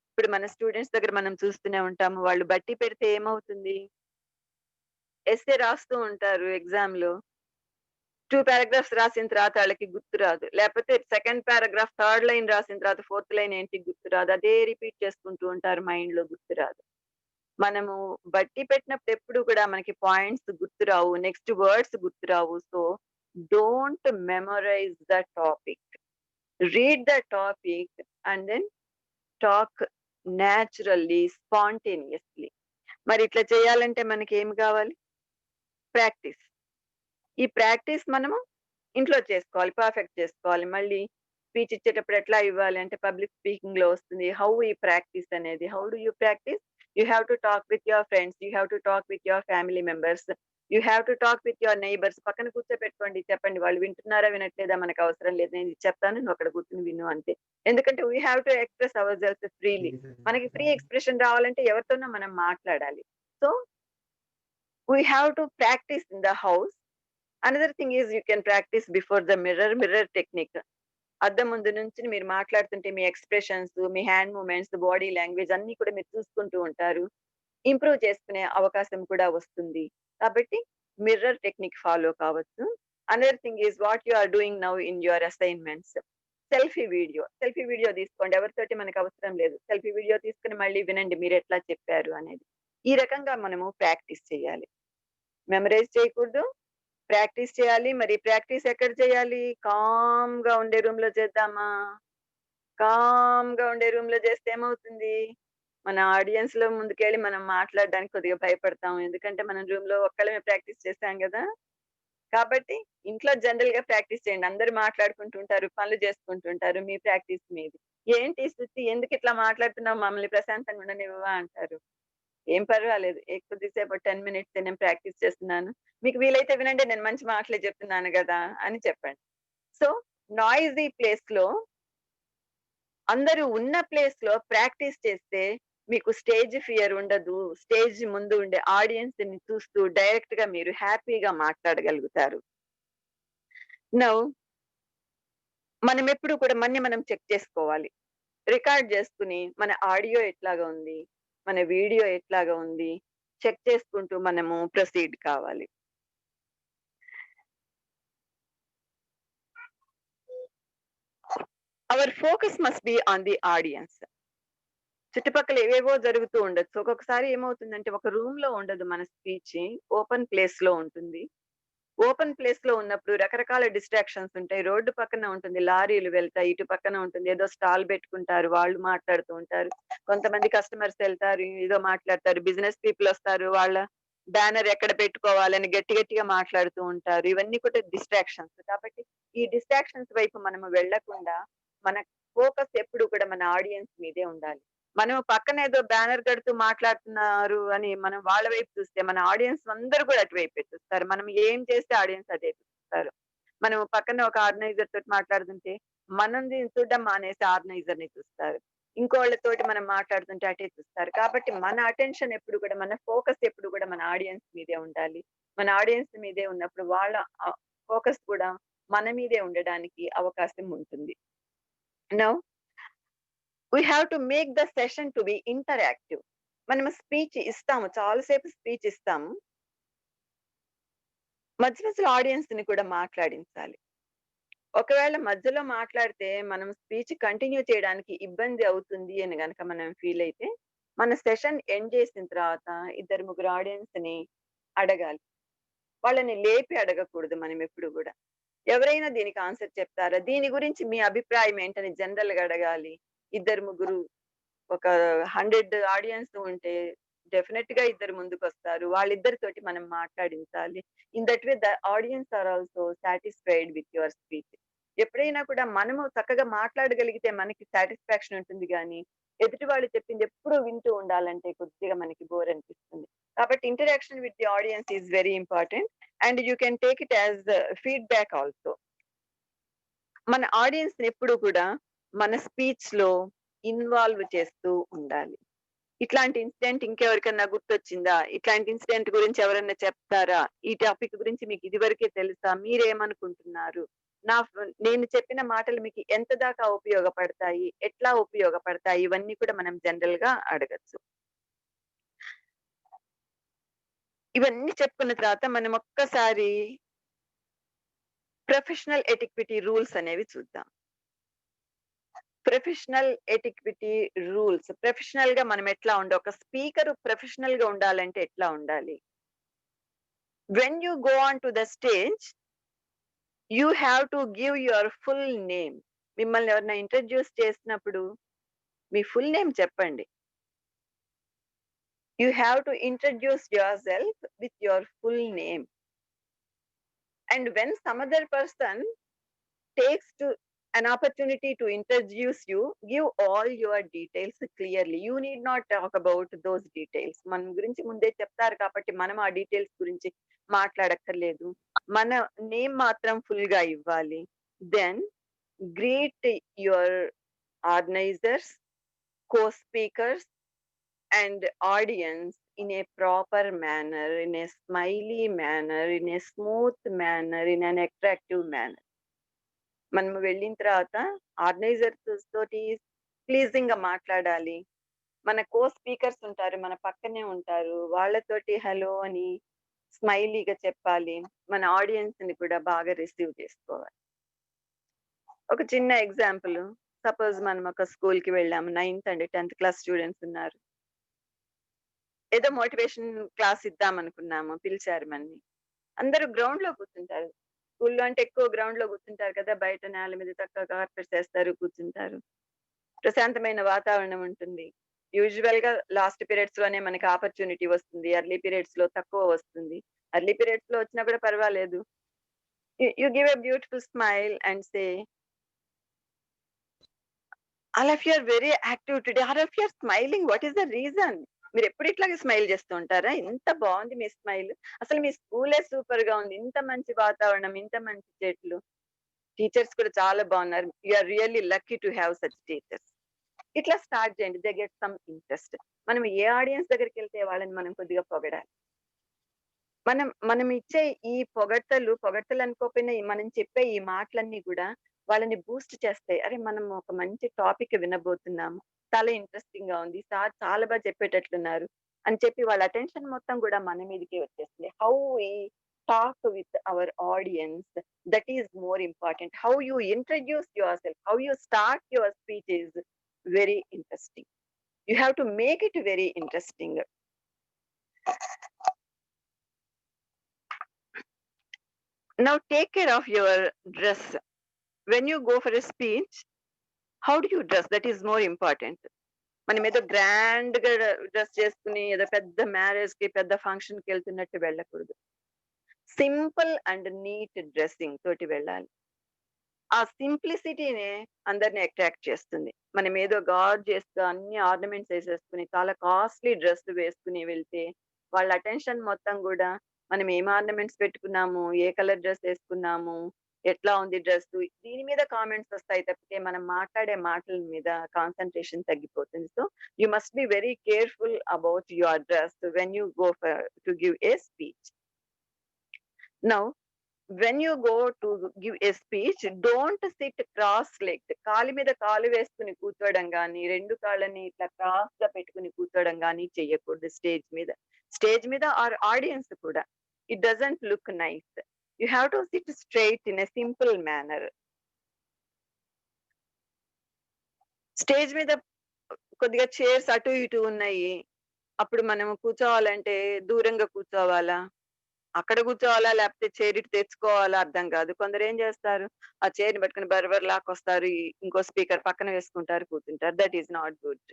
ఇప్పుడు మన స్టూడెంట్స్ దగ్గర మనం చూస్తూనే ఉంటాము. వాళ్ళు బట్టి పెడితే ఏమవుతుంది? ఎస్సే రాస్తూ ఉంటారు ఎగ్జామ్ లో. 2 పారాగ్రాఫ్స్ రాసిన తర్వాత వాళ్ళకి గుర్తురాదు. లేకపోతే సెకండ్ పారాగ్రాఫ్ థర్డ్ లైన్ రాసిన తర్వాత ఫోర్త్ లైన్ ఏంటి గుర్తురాదు. అదే రిపీట్ చేసుకుంటూ ఉంటారు మైండ్‌లో గుర్తురాదు. మనము బట్టి పెట్టినప్పుడు ఎప్పుడు కూడా మనకి పాయింట్స్ గుర్తురావు. నెక్స్ట్ వర్డ్స్ గుర్తురావు. So, don't memorise the topic. Read the topic and then talk naturally, spontaneously. మరి ఇట్లా చేయాలంటే మనకేమి కావాలి? ప్రాక్టీస్. ఈ ప్రాక్టీస్ మనము ఇంట్లో చేసుకోవాలి. పర్ఫెక్ట్ చేసుకోవాలి. మళ్ళీ స్పీచ్ ఇచ్చేటప్పుడు ఎట్లా ఇవ్వాలి అంటే పబ్లిక్ స్పీకింగ్ లో వస్తుంది. హౌ ఈ ప్రాక్టీస్ అనేది. How do you practice? You have to talk with your friends. You have to talk with your family members. You have to talk with your neighbours. పక్కన కూర్చోపెట్టుకోండి. చెప్పండి. వాళ్ళు వింటున్నారా వినట్లేదా మనకు అవసరం లేదు. నేను ఇది చెప్తాను. నువ్వు అక్కడ కూర్చొని విను అంతే. ఎందుకంటే we have to express ourselves freely. మనకి ఫ్రీ ఎక్స్‌ప్రెషన్ రావాలంటే ఎవరితోనో మనం మాట్లాడాలి. So, we have to practice in the house. Another thing is you can practice before the mirror technique. అద్దం ముందు నుంచి మీరు మాట్లాడుతుంటే మీ ఎక్స్‌ప్రెషన్స్, మీ హ్యాండ్ మూవ్‌మెంట్స్, బాడీ లాంగ్వేజ్ అన్నీ కూడా మీరు చూసుకుంటూ ఉంటారు. ఇంప్రూవ్ చేసుకునే అవకాశం కూడా వస్తుంది. కాబట్టి మిర్రర్ టెక్నిక్ ఫాలో కావచ్చు. Another thing is what you are doing now in your assignments. Selfie video. Selfie video తీసుకోండి. ఎవరితోటి మనకు అవసరం లేదు. సెల్ఫీ వీడియో తీసుకొని మళ్ళీ వినండి మీరెట్లా చెప్పారు అనేది. ఈ రకంగా మనము ప్రాక్టీస్ చేయాలి. మెమరైజ్ చేయకూడదు. ప్రాక్టీస్ చేయాలి. మరి ప్రాక్టీస్ ఎక్కడ చేయాలి? కామ్‌గా ఉండే రూమ్‌లో చేద్దామా? కామ్‌గా ఉండే రూమ్‌లో చేస్తే ఏమవుతుంది? మన ఆడియన్స్‌లో ముందుకెళ్ళి మనం మాట్లాడడానికి కొద్దిగా భయపడతాం. ఎందుకంటే మనం రూమ్‌లో ఒక్కళ్ళమే ప్రాక్టీస్ చేసాం గదా! కాబట్టి ఇంట్లో జనరల్‌గా ప్రాక్టీస్ చేయండి. అందరూ మాట్లాడుకుంటూ ఉంటారు. పనులు చేసుకుంటూ ఉంటారు. మీ ప్రాక్టీస్ మీది. "ఏంటి శృతి ఎందుకిట్లా మాట్లాడుతున్నావు? మమ్మల్ని ప్రశాంతంగా ఉండనివ్వవా?" అంటారు. ఏం పర్వాలేదు. కొద్దిసేపు 10 మినిట్స్ నేను ప్రాక్టీస్ చేస్తున్నాను. మీకు వీలైతే వినండి. నేను మంచి మాటలే చెప్తున్నాను గదా! అని చెప్పండి. సో, నాయిసీ ప్లేస్‌లో అందరూ ఉన్న ప్లేస్‌లో ప్రాక్టీస్ చేస్తే మీకు స్టేజ్ ఫియర్ ఉండదు. స్టేజ్ ముందు ఉండే ఆడియన్స్‌ని చూస్తూ డైరెక్ట్‌గా మీరు హ్యాపీగా మాట్లాడగలుగుతారు. నౌ మనమెప్పుడు కూడా మన్ని మనం చెక్ చేసుకోవాలి. రికార్డ్ చేసుకొని మన ఆడియో ఎట్లాగా ఉంది? మన వీడియో ఎట్లాగా ఉంది? చెక్ చేసుకుంటూ మనము ప్రొసీడ్ కావాలి. Our focus must be on the audience. చుట్టుపక్కల ఏవేవో జరుగుతూ ఉండొచ్చు. ఒక్కొక్కసారి ఏమవుతుందంటే ఒక రూమ్‌లో ఉండదు మన స్పీచ్. ఓపెన్ ప్లేస్‌లో ఉంటుంది. ఓపెన్ ప్లేస్‌లో ఉన్నప్పుడు రకరకాల డిస్ట్రాక్షన్స్ ఉంటాయి. రోడ్డు పక్కన ఉంటుంది. లారీలు వెళ్తాయి. ఇటు పక్కన ఉంటుంది. ఏదో స్టాల్ పెట్టుకుంటారు. వాళ్ళు మాట్లాడుతూ ఉంటారు. కొంతమంది కస్టమర్స్ ఎళ్తారు. ఏదో మాట్లాడతారు. బిజినెస్ పీపుల్ వస్తారు. వాళ్ళ బ్యానర్ ఎక్కడ పెట్టుకోవాలని గట్టి గట్టిగా మాట్లాడుతూ ఉంటారు. ఇవన్నీ కూడా డిస్ట్రాక్షన్స్. కాబట్టి ఈ డిస్ట్రాక్షన్స్ వైపు మనము వెళ్ళకుండా మన ఫోకస్ ఎప్పుడు కూడా మన ఆడియన్స్ మీదే ఉండాలి. మనం పక్కన ఏదో బ్యానర్ కడుతూ మాట్లాడుతున్నారు అని మనం వాళ్ళ వైపు చూస్తే మన ఆడియన్స్ అందరూ కూడా అటువైపే చూస్తారు. మనం ఏం చేస్తే ఆడియన్స్ అదే చూస్తారు. మనం పక్కన ఒక ఆర్గనైజర్ తోటి మాట్లాడుతుంటే మనది చూడడం మానేసి ఆర్గనైజర్ ని చూస్తారు. ఇంకోళ్ళతోటి మనం మాట్లాడుతుంటే అటే చూస్తారు. కాబట్టి మన అటెన్షన్ ఎప్పుడు కూడా మన ఫోకస్ ఎప్పుడు కూడా మన ఆడియన్స్ మీదే ఉండాలి. మన ఆడియన్స్ మీదే ఉన్నప్పుడు వాళ్ళ ఫోకస్ కూడా మన మీదే ఉండడానికి అవకాశం ఉంటుంది. Now we have to make the session to be interactive. మనం స్పీచ్ ఇస్తాము. చాలాసేపు స్పీచ్ ఇస్తాము. మధ్యలో ఆడియన్స్ ని కూడా మాట్లాడించాలి. ఒకవేళ మధ్యలో మాట్లాడితే మనం స్పీచ్ కంటిన్యూ చేయడానికి ఇబ్బంది అవుతుంది అని గనక మనం ఫీల్ అయితే, మన సెషన్ ఎండ్ చేసిన తర్వాత ఇద్దరు ముగ్గురు ఆడియన్స్ ని అడగాలి. వాళ్ళని లేపి అడగకూడదు మనం ఎప్పుడు గూడా. ఎవరైనా దీనికి ఆన్సర్ చెప్తారా? దీని గురించి మీ అభిప్రాయం ఏంటని జనరల్‌గా అడగాలి. ఇద్దరు ముగ్గురు ఒక 100 ఆడియన్స్ ఉంటే డెఫినెట్‌గా ఇద్దరు ముందుకొస్తారు. వాళ్ళిద్దరితోటి మనం మాట్లాడించాలి. In that way the audience are also satisfied with your speech. ఎప్పుడైనా కూడా మనము చక్కగా మాట్లాడగలిగితే మనకి సాటిస్ఫాక్షన్ ఉంటుంది గానీ, ఎదుటి వాళ్ళు చెప్పింది ఎప్పుడూ వింటూ ఉండాలంటే కొద్దిగా మనకి బోర్ అనిపిస్తుంది. కాబట్టి interaction with the audience is very important and you can take it as feedback also. మన ఆడియన్స్‌ని ఎప్పుడు కూడా మన స్పీచ్‌లో ఇన్వాల్వ్ చేస్తూ ఉండాలి. ఇట్లాంటి ఇన్సిడెంట్ ఇంకెవరికన్నా గుర్తొచ్చిందా? ఇట్లాంటి ఇన్సిడెంట్ గురించి ఎవరన్నా చెప్తారా? ఈ టాపిక్ గురించి మీకు ఇదివరకే తెలుసా? మీరేమనుకుంటున్నారు? నేను చెప్పిన మాటలు మీకు ఎంత దాకా ఉపయోగపడతాయి? ఎట్లా ఉపయోగపడతాయి? ఇవన్నీ కూడా మనం జనరల్‌గా అడగొచ్చు. ఇవన్నీ చెప్పుకున్న తర్వాత మనం ఒక్కసారి ప్రొఫెషనల్ ఎటిక్విటీ రూల్స్ అనేవి చూద్దాం. Professional etiquette rules. ప్రొఫెషనల్‌గా మనం ఎట్లా ఒక స్పీకర్ ప్రొఫెషనల్‌గా ఉండాలంటే ఎట్లా ఉండాలి? When you go on to the stage, you have to give your full name. మిమ్మల్ని ఎవరైనా ఇంట్రొడ్యూస్ చేసినప్పుడు మీ ఫుల్ నేమ్ చెప్పండి. You have to introduce yourself with your full name. And when some other person takes to an opportunity to introduce you, give all your details clearly. You need not talk about those details. మన గురించి ముందే చెప్తారు కాబట్టి మనం ఆ details గురించి మాట్లాడక్కర్లేదు. మన name మాత్రం ఫుల్ గా ఇవ్వాలి. Then greet your organisers, co-speakers and audience in a proper manner, in a smiley manner, in a smooth manner, in an attractive manner. మనము వెళ్ళిన తర్వాత ఆర్గనైజర్స్ తోటి ప్లీజింగ్ గా మాట్లాడాలి. మన స్పీకర్స్ ఉంటారు. మన పక్కనే ఉంటారు. వాళ్ళతోటి హలో అని స్మైలీగా చెప్పాలి. మన ఆడియన్స్ ని కూడా బాగా రిసీవ్ చేసుకోవాలి. ఒక చిన్న ఎగ్జాంపుల్. సపోజ్ మనం ఒక స్కూల్ కి వెళ్ళాము. 9th and 10th class students ఉన్నారు. ఏదో మోటివేషన్ క్లాస్ ఇద్దాం అనుకున్నాము. పిలిచారు మనని. అందరూ గ్రౌండ్ లో కూర్చుంటారు. స్కూల్లో అంటే ఎక్కువ గ్రౌండ్ లో కూర్చుంటారు కదా! బయట నేల మీద చక్కగా కార్పెట్స్ ఏస్తారు, కూర్చుంటారు. ప్రశాంతమైన వాతావరణం ఉంటుంది. యూజువల్‌గా లాస్ట్ పీరియడ్స్ లోనే మనకి ఆపర్చునిటీ వస్తుంది. ఎర్లీ పీరియడ్స్ లో తక్కువ వస్తుంది. ఎర్లీ పీరియడ్స్ లో వచ్చినా కూడా పర్వాలేదు. You give a beautiful smile and say, all of you are very active today. All of you are smiling. What is the reason? మీరెప్పుడు ఇట్లాగే స్మైల్ చేస్తూ ఉంటారా? ఎంత బావుంది మీ స్మైల్. అసలు మీ స్కూలే సూపర్‌గా ఉంది. ఇంత మంచి వాతావరణం, ఇంత మంచి చెట్లు. టీచర్స్ కూడా చాలా బాగున్నారు. You are really lucky to have such teachers. ఇట్లా స్టార్ట్ చేయండి. They get some interest. మనం ఏ ఆడియన్స్ దగ్గరికెళ్తే వాళ్ళని మనం కొద్దిగా పొగడాలి. మనం మనం ఇచ్చే ఈ పొగడ్తలు అనుకోకపోయినా మనం చెప్పే ఈ మాటలన్నీ కూడా వాళ్ళని బూస్ట్ చేస్తాయి. అరే! మనం ఒక మంచి టాపిక్ వినబోతున్నాము. చాలా ఇంట్రెస్టింగ్ గా ఉంది. సార్ చాలా చెప్పేటట్లున్నారు అని చెప్పి వాళ్ళ అటెన్షన్ మొత్తం కూడా మన మీదకే వచ్చేస్తుంది. How we talk with our audience, that is more important. How you introduce yourself, how you start your speech is very interesting. You have to make it very interesting. Now take care of your dress. When you go for a speech, how do you dress? That is more important. మనం ఏదో grand గా dress చేసుకుని ఏదో పెద్ద marriage కి పెద్ద function కి వెళ్తున్నట్టు వెళ్ళకూడదు. సింపుల్ అండ్ నీట్ డ్రెస్సింగ్ తోటి వెళ్ళాలి. ఆ సింప్లిసిటీనే అందరిని అట్రాక్ట్ చేస్తుంది. మనం ఏదో గార్జియస్‌గా అన్ని ఆర్నమెంట్స్ ఏసేసుకొని, చాలా కాస్ట్‌లీ డ్రెస్ వేసుకొని వెళ్తే, వాళ్ళ అటెన్షన్ మొత్తం గూడా మనం ఏం ఆర్నమెంట్స్ పెట్టుకున్నాము, ఏ కలర్ డ్రెస్ ఏసుకున్నాము, ఎట్లా ఉంది డ్రెస్సు, దీని మీద కామెంట్స్ ఒస్తాయి తప్పితే, మనం మాట్లాడే మాటల మీద కాన్సంట్రేషన్ తగ్గిపోతుంది. So, you must be very careful about your dress when you go for to give a speech. Now when you go to give a speech, don't sit cross-legged. కాలి మీద కాలు వేసుకుని కూర్చోవడం గాని, 2 కాళ్ళని ఇట్లా క్రాస్‌గా పెట్టుకుని కూర్చోవడం గాని చెయ్యకూడదు స్టేజ్ మీద. స్టేజ్ మీద ఆర్ ఆడియన్స్ కూడా. It doesn't look nice. You have to SIT straight in a simple manner. Stage మీద కొద్దిగా చైర్స్ అటు ఇటు ఉన్నాయి. అప్పుడు మనం కూర్చోవాలంటే దూరంగా కూర్చోవాలా? అక్కడ కూర్చోవాలా? లేకపోతే చైర్ ఇటు తెచ్చుకోవాలా? అర్థం కాదు. కొందరేం చేస్తారు, ఆ చైర్‌ని పట్టుకొని బరబర లాక్కొస్తారు. ఇంకో స్పీకర్ పక్కన వేసుకుంటారు, కూర్చుంటారు. That is not good.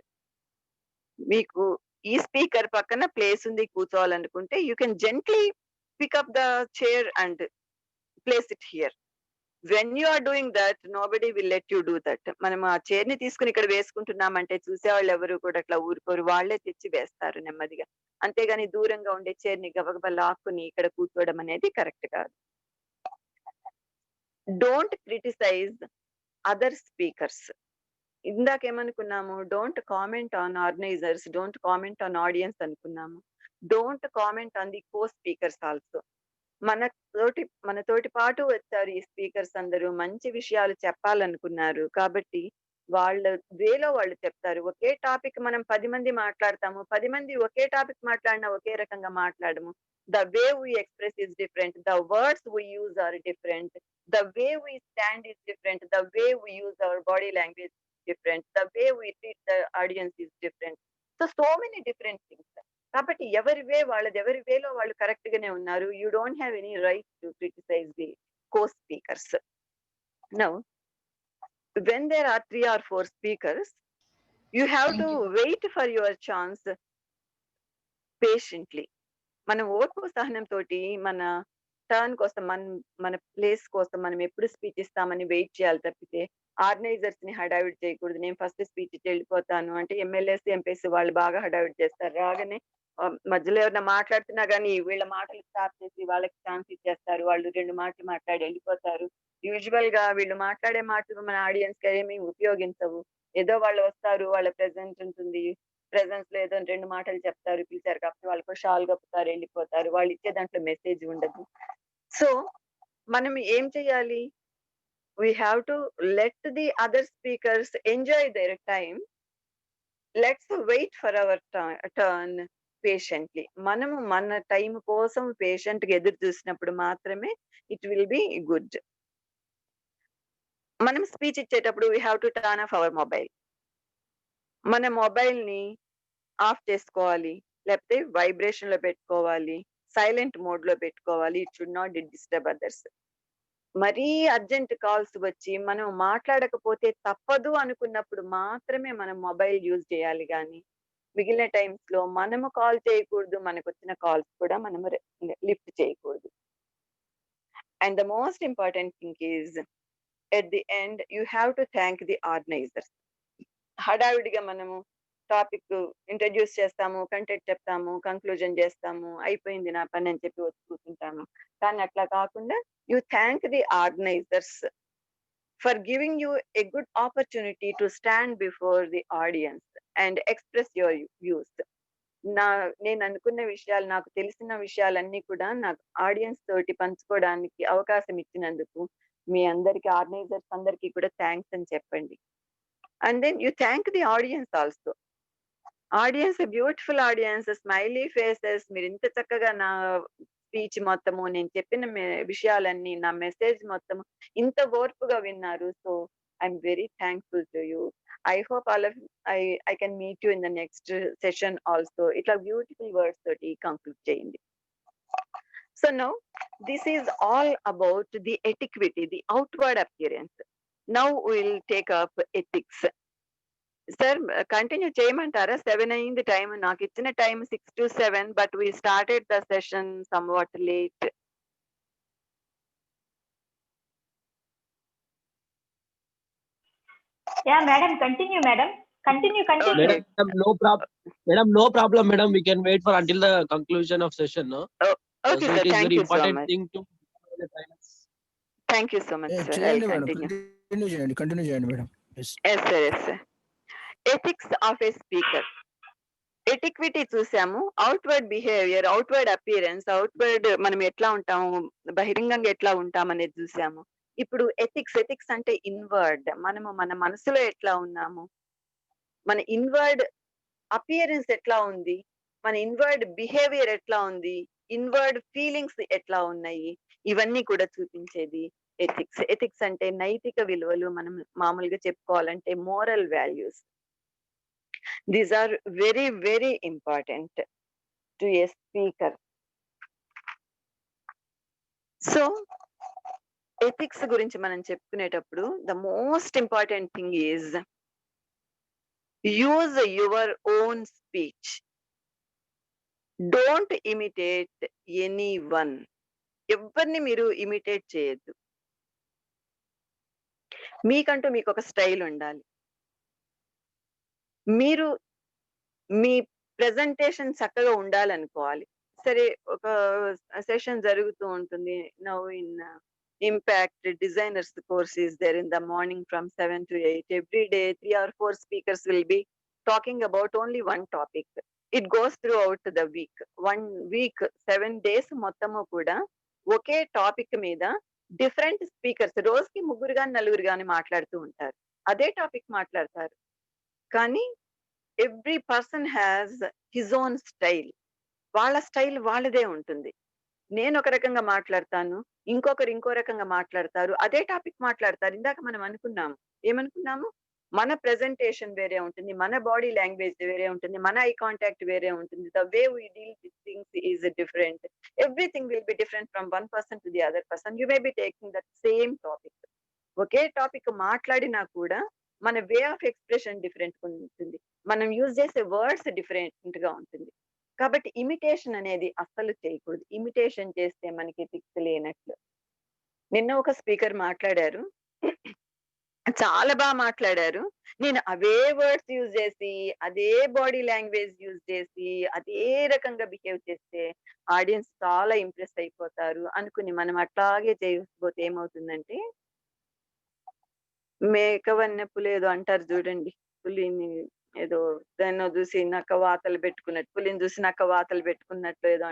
మీకు ఈ స్పీకర్ పక్కన ప్లేస్ ఉంది కూర్చోవాలనుకుంటే, you can gently pick up the chair and place it here. When you are doing that, nobody will let you do that. మనం ఆ చైర్‌ని తీసుకొని ఇక్కడ వేసుకుంటున్నామంటే చూసేవాళ్ళు ఎవరు కూడా అట్లా ఊరుకోరు. వాళ్ళే తెచ్చి వేస్తారు నెమ్మదిగా. అంతేగాని దూరంగా ఉండే చైర్‌ని గబగబా లాక్కుని ఇక్కడ కూర్చోవడం అనేది కరెక్ట్ కాదు. Don't criticise other speakers. ఇందాకేమనుకున్నాము? Don't comment on organisers, don't comment on audience అనుకున్నాము. Don't comment on the co speakers also. మన తోటి పాటు వచ్చారు ఈ స్పీకర్స్ అందరూ. మంచి విషయాలు చెప్పాలనుకున్నారు. కాబట్టి వాళ్ళ వేలో వాళ్ళు చెప్తారు. ఒకే టాపిక్ మనం 10 మంది మాట్లాడతాము. 10 మంది ఒకే టాపిక్ మాట్లాడినా ఒకే రకంగా మాట్లాడము. The way we express is different. The words we use are different. The way we stand is different. The way we use our body language different. The way we treat the audience is different. So many different things. కాబట్టి ఎవరి వేలో వాళ్ళు correct గానే ఉన్నారు. You don't have any right to criticise the co speakers. Now when there are 3 or 4 speakers, you have Thank to you. wait for your chance patiently. మనం ఓర్పు సహనంతోటి మన turn కోసం మన ప్లేస్ కోసం మనం ఎప్పుడు స్పీచ్ ఇస్తామని వెయిట్ చేయాలి తప్పితే, ఆర్గనైజర్స్‌ని హడావిడి చేయకూడదు. నేను ఫస్ట్ స్పీచ్ ఇచ్చి వెళ్ళిపోతాను అంటే ఎమ్మెల్యేస్, ఎంపీస్ వాళ్ళు బాగా హడావిడి చేస్తారు. రాగానే మధ్యలో ఎవరైనా మాట్లాడుతున్నా గాని వీళ్ళ మాటలు స్టాప్ చేసి వాళ్ళకి ఛాన్స్ ఇచ్చేస్తారు. వాళ్ళు 2 మాటలు మాట్లాడి వెళ్ళిపోతారు. యూజువల్‌గా వీళ్ళు మాట్లాడే మాటలు మన ఆడియన్స్‌కి ఏమి ఉపయోగించవు. ఏదో వాళ్ళు వస్తారు, వాళ్ళ ప్రెజెన్స్ ఉంటుంది. ప్రెజెన్స్‌లో ఏదో 2 మాటలు చెప్తారు. పిలిచారు కాబట్టి వాళ్ళకో షాల్ కప్పుతారు, ఎళ్ళిపోతారు. వాళ్ళిచ్చే దాంట్లో మెసేజ్ ఉండదు. సో, మనం ఏం చేయాలి? We have to let the other speakers enjoy their time. Let's wait for our turn patiently. మనము మన టైమ్ కోసం పేషెంట్‌గా ఎదురు చూసినప్పుడు మాత్రమే ఇట్ విల్ బి గుడ్. మనం స్పీచ్ ఇచ్చేటప్పుడు we have to turn off our mobile. మన మొబైల్‌ని ఆఫ్ చేసుకోవాలి. లేకపోతే వైబ్రేషన్‌లో పెట్టుకోవాలి. సైలెంట్ మోడ్‌లో పెట్టుకోవాలి. It should not disturb others. మరీ అర్జెంట్ కాల్స్ వచ్చి మనం మాట్లాడకపోతే తప్పదు అనుకున్నప్పుడు మాత్రమే మనం మొబైల్ యూజ్ చేయాలి గానీ, మిగిలిన టైమ్స్‌లో మనము కాల్ చేయకూడదు. మనకొచ్చిన కాల్స్ కూడా మనము లిఫ్ట్ చేయకూడదు. And the most important thing is at the end you have to thank the organisers. హడావిడిగా మనము టాపిక్ ఇంట్రడ్యూస్ చేస్తాము, కంటెంట్ చెప్తాము, కంక్లూజన్ చేస్తాము, అయిపోయింది నా పని అని చెప్పి వచ్చి కూర్చుంటాము. కానీ అట్లా కాకుండా you thank the organisers for giving you a good opportunity to stand before the audience and express your views. నా నేను అనుకున్న విషయాలు, నాకు తెలిసిన విషయాలన్నీ కూడా నాకు ఆడియన్స్ తోటి పంచుకోవడానికి అవకాశం ఇచ్చినందుకు మీ అందరికి ఆర్గనైజర్స్ అందరికీ కూడా థాంక్స్ అని చెప్పండి. And then you thank the audience also. Audience beautiful audience, smiley faces. మీరింత చక్కగా నా స్పీచ్ మొత్తము, నేను చెప్పిన విషయాలన్నీ, నా మెసేజ్ మొత్తము ఇంత ఓర్పుగా విన్నారు. So I'm very thankful to you. I hope all of I I can meet you in the next session also. ఇట్లా బ్యూటిఫుల్ వర్డ్స్ తోటి కంక్లూడ్ చేయండి. So now this is all about the etiquette, the outward appearance. Now will take up ethics. Sir continue చేయమంటారా? 7 అయింది time. నాకిచ్చిన time 6-7, but we started the session somewhat late. Yeah, madam, continue, madam. Continue. Okay. Madam, no problem, madam. We can wait for until the conclusion of session, no? Okay, So sir. it is Thank very you so important much. thing to. Thank you so much, sir. I'll చేయండి madam, continue. Continue చేయండి madam. Yes, sir. Yes, sir. Ethics of a speaker. ఎటిక్విటీ చూసాము, outward behaviour, outward appearance, outward మనం ఎట్లా ఉంటాము, బహిరంగంగా ఎట్లా ఉంటాం అనేది చూసాము. ఇప్పుడు ఎథిక్స్ అంటే ఇన్వర్డ్, మనము మన మనసులో ఎట్లా ఉన్నాము, మన ఇన్వర్డ్ అపియరెన్స్ ఎట్లా ఉంది, మన ఇన్వర్డ్ బిహేవియర్ ఎట్లా ఉంది, ఇన్వర్డ్ ఫీలింగ్స్ ఎట్లా ఉన్నాయి, ఇవన్నీ కూడా చూపించేది ఎథిక్స్. ఎథిక్స్ అంటే నైతిక విలువలు, మనం మామూలుగా చెప్పుకోవాలంటే moral values. These are very, very important to a speaker. So, ethics గురించి మనం చెప్పుకునేటప్పుడు the most important thing is use your own speech. Don't imitate anyone. ఎవరిని మీరు ఇమిటేట్ చేయొద్దు. మీకంటూ మీకు ఒక స్టైల్ ఉండాలి. మీరు మీ ప్రెజెంటేషన్ చక్కగా ఉండాలనుకోవాలి. సరే, ఒక సెషన్ జరుగుతూ ఉంటుంది. Now in impact designers course is there in the morning from 7 to 8. Every day 3 or 4 speakers will be talking about only one topic. It goes throughout the week. 1 week 7 days మొత్తము కూడా ఒకే topic మీద different speakers రోజుకి 3 గాని 4 గాని మాట్లాడుతూ ఉంటారు. అదే topic మాట్లాడతారు. కానీ every person has his own style. వాళ్ళ స్టైల్ వాళ్ళదే ఉంటుంది. నేను ఒక రకంగా మాట్లాడతాను, ఇంకొకరు ఇంకో రకంగా మాట్లాడతారు, అదే టాపిక్ మాట్లాడతారు. ఇందాక మనం ఏమనుకున్నాము, మన ప్రెజెంటేషన్ వేరే ఉంటుంది, మన బాడీ లాంగ్వేజ్ వేరే ఉంటుంది, మన ఐ కాంటాక్ట్ వేరే ఉంటుంది. The way we deal with things is different. Everything will be different from one person to the other person. You may be taking that same topic. Okay topic మాట్లాడినా కూడా మన way of expression different ఉంటుంది, మనం use చేసే words different గా ఉంటుంది. కాబట్టి imitation అనేది అస్సలు చేయకూడదు. ఇమిటేషన్ చేస్తే మనకి ఎథిక్స్ లేనట్లు. నిన్న ఒక స్పీకర్ మాట్లాడారు, చాలా బాగా మాట్లాడారు. నేను అవే వర్డ్స్ యూజ్ చేసి, అదే బాడీ లాంగ్వేజ్ యూజ్ చేసి, అదే రకంగా బిహేవ్ చేస్తే ఆడియన్స్ చాలా ఇంప్రెస్ అయిపోతారు అనుకుని మనం అట్లాగే చేయకపోతే ఏమవుతుందంటే, మేకవన్నెప్పులు ఏదో అంటారు చూడండి, పులిని ఏదో దాన్ని చూసి నక్క వాతలు పెట్టుకున్నట్టు, పులిని చూసి నక్క వాతలు పెట్టుకున్నట్టు ఏదో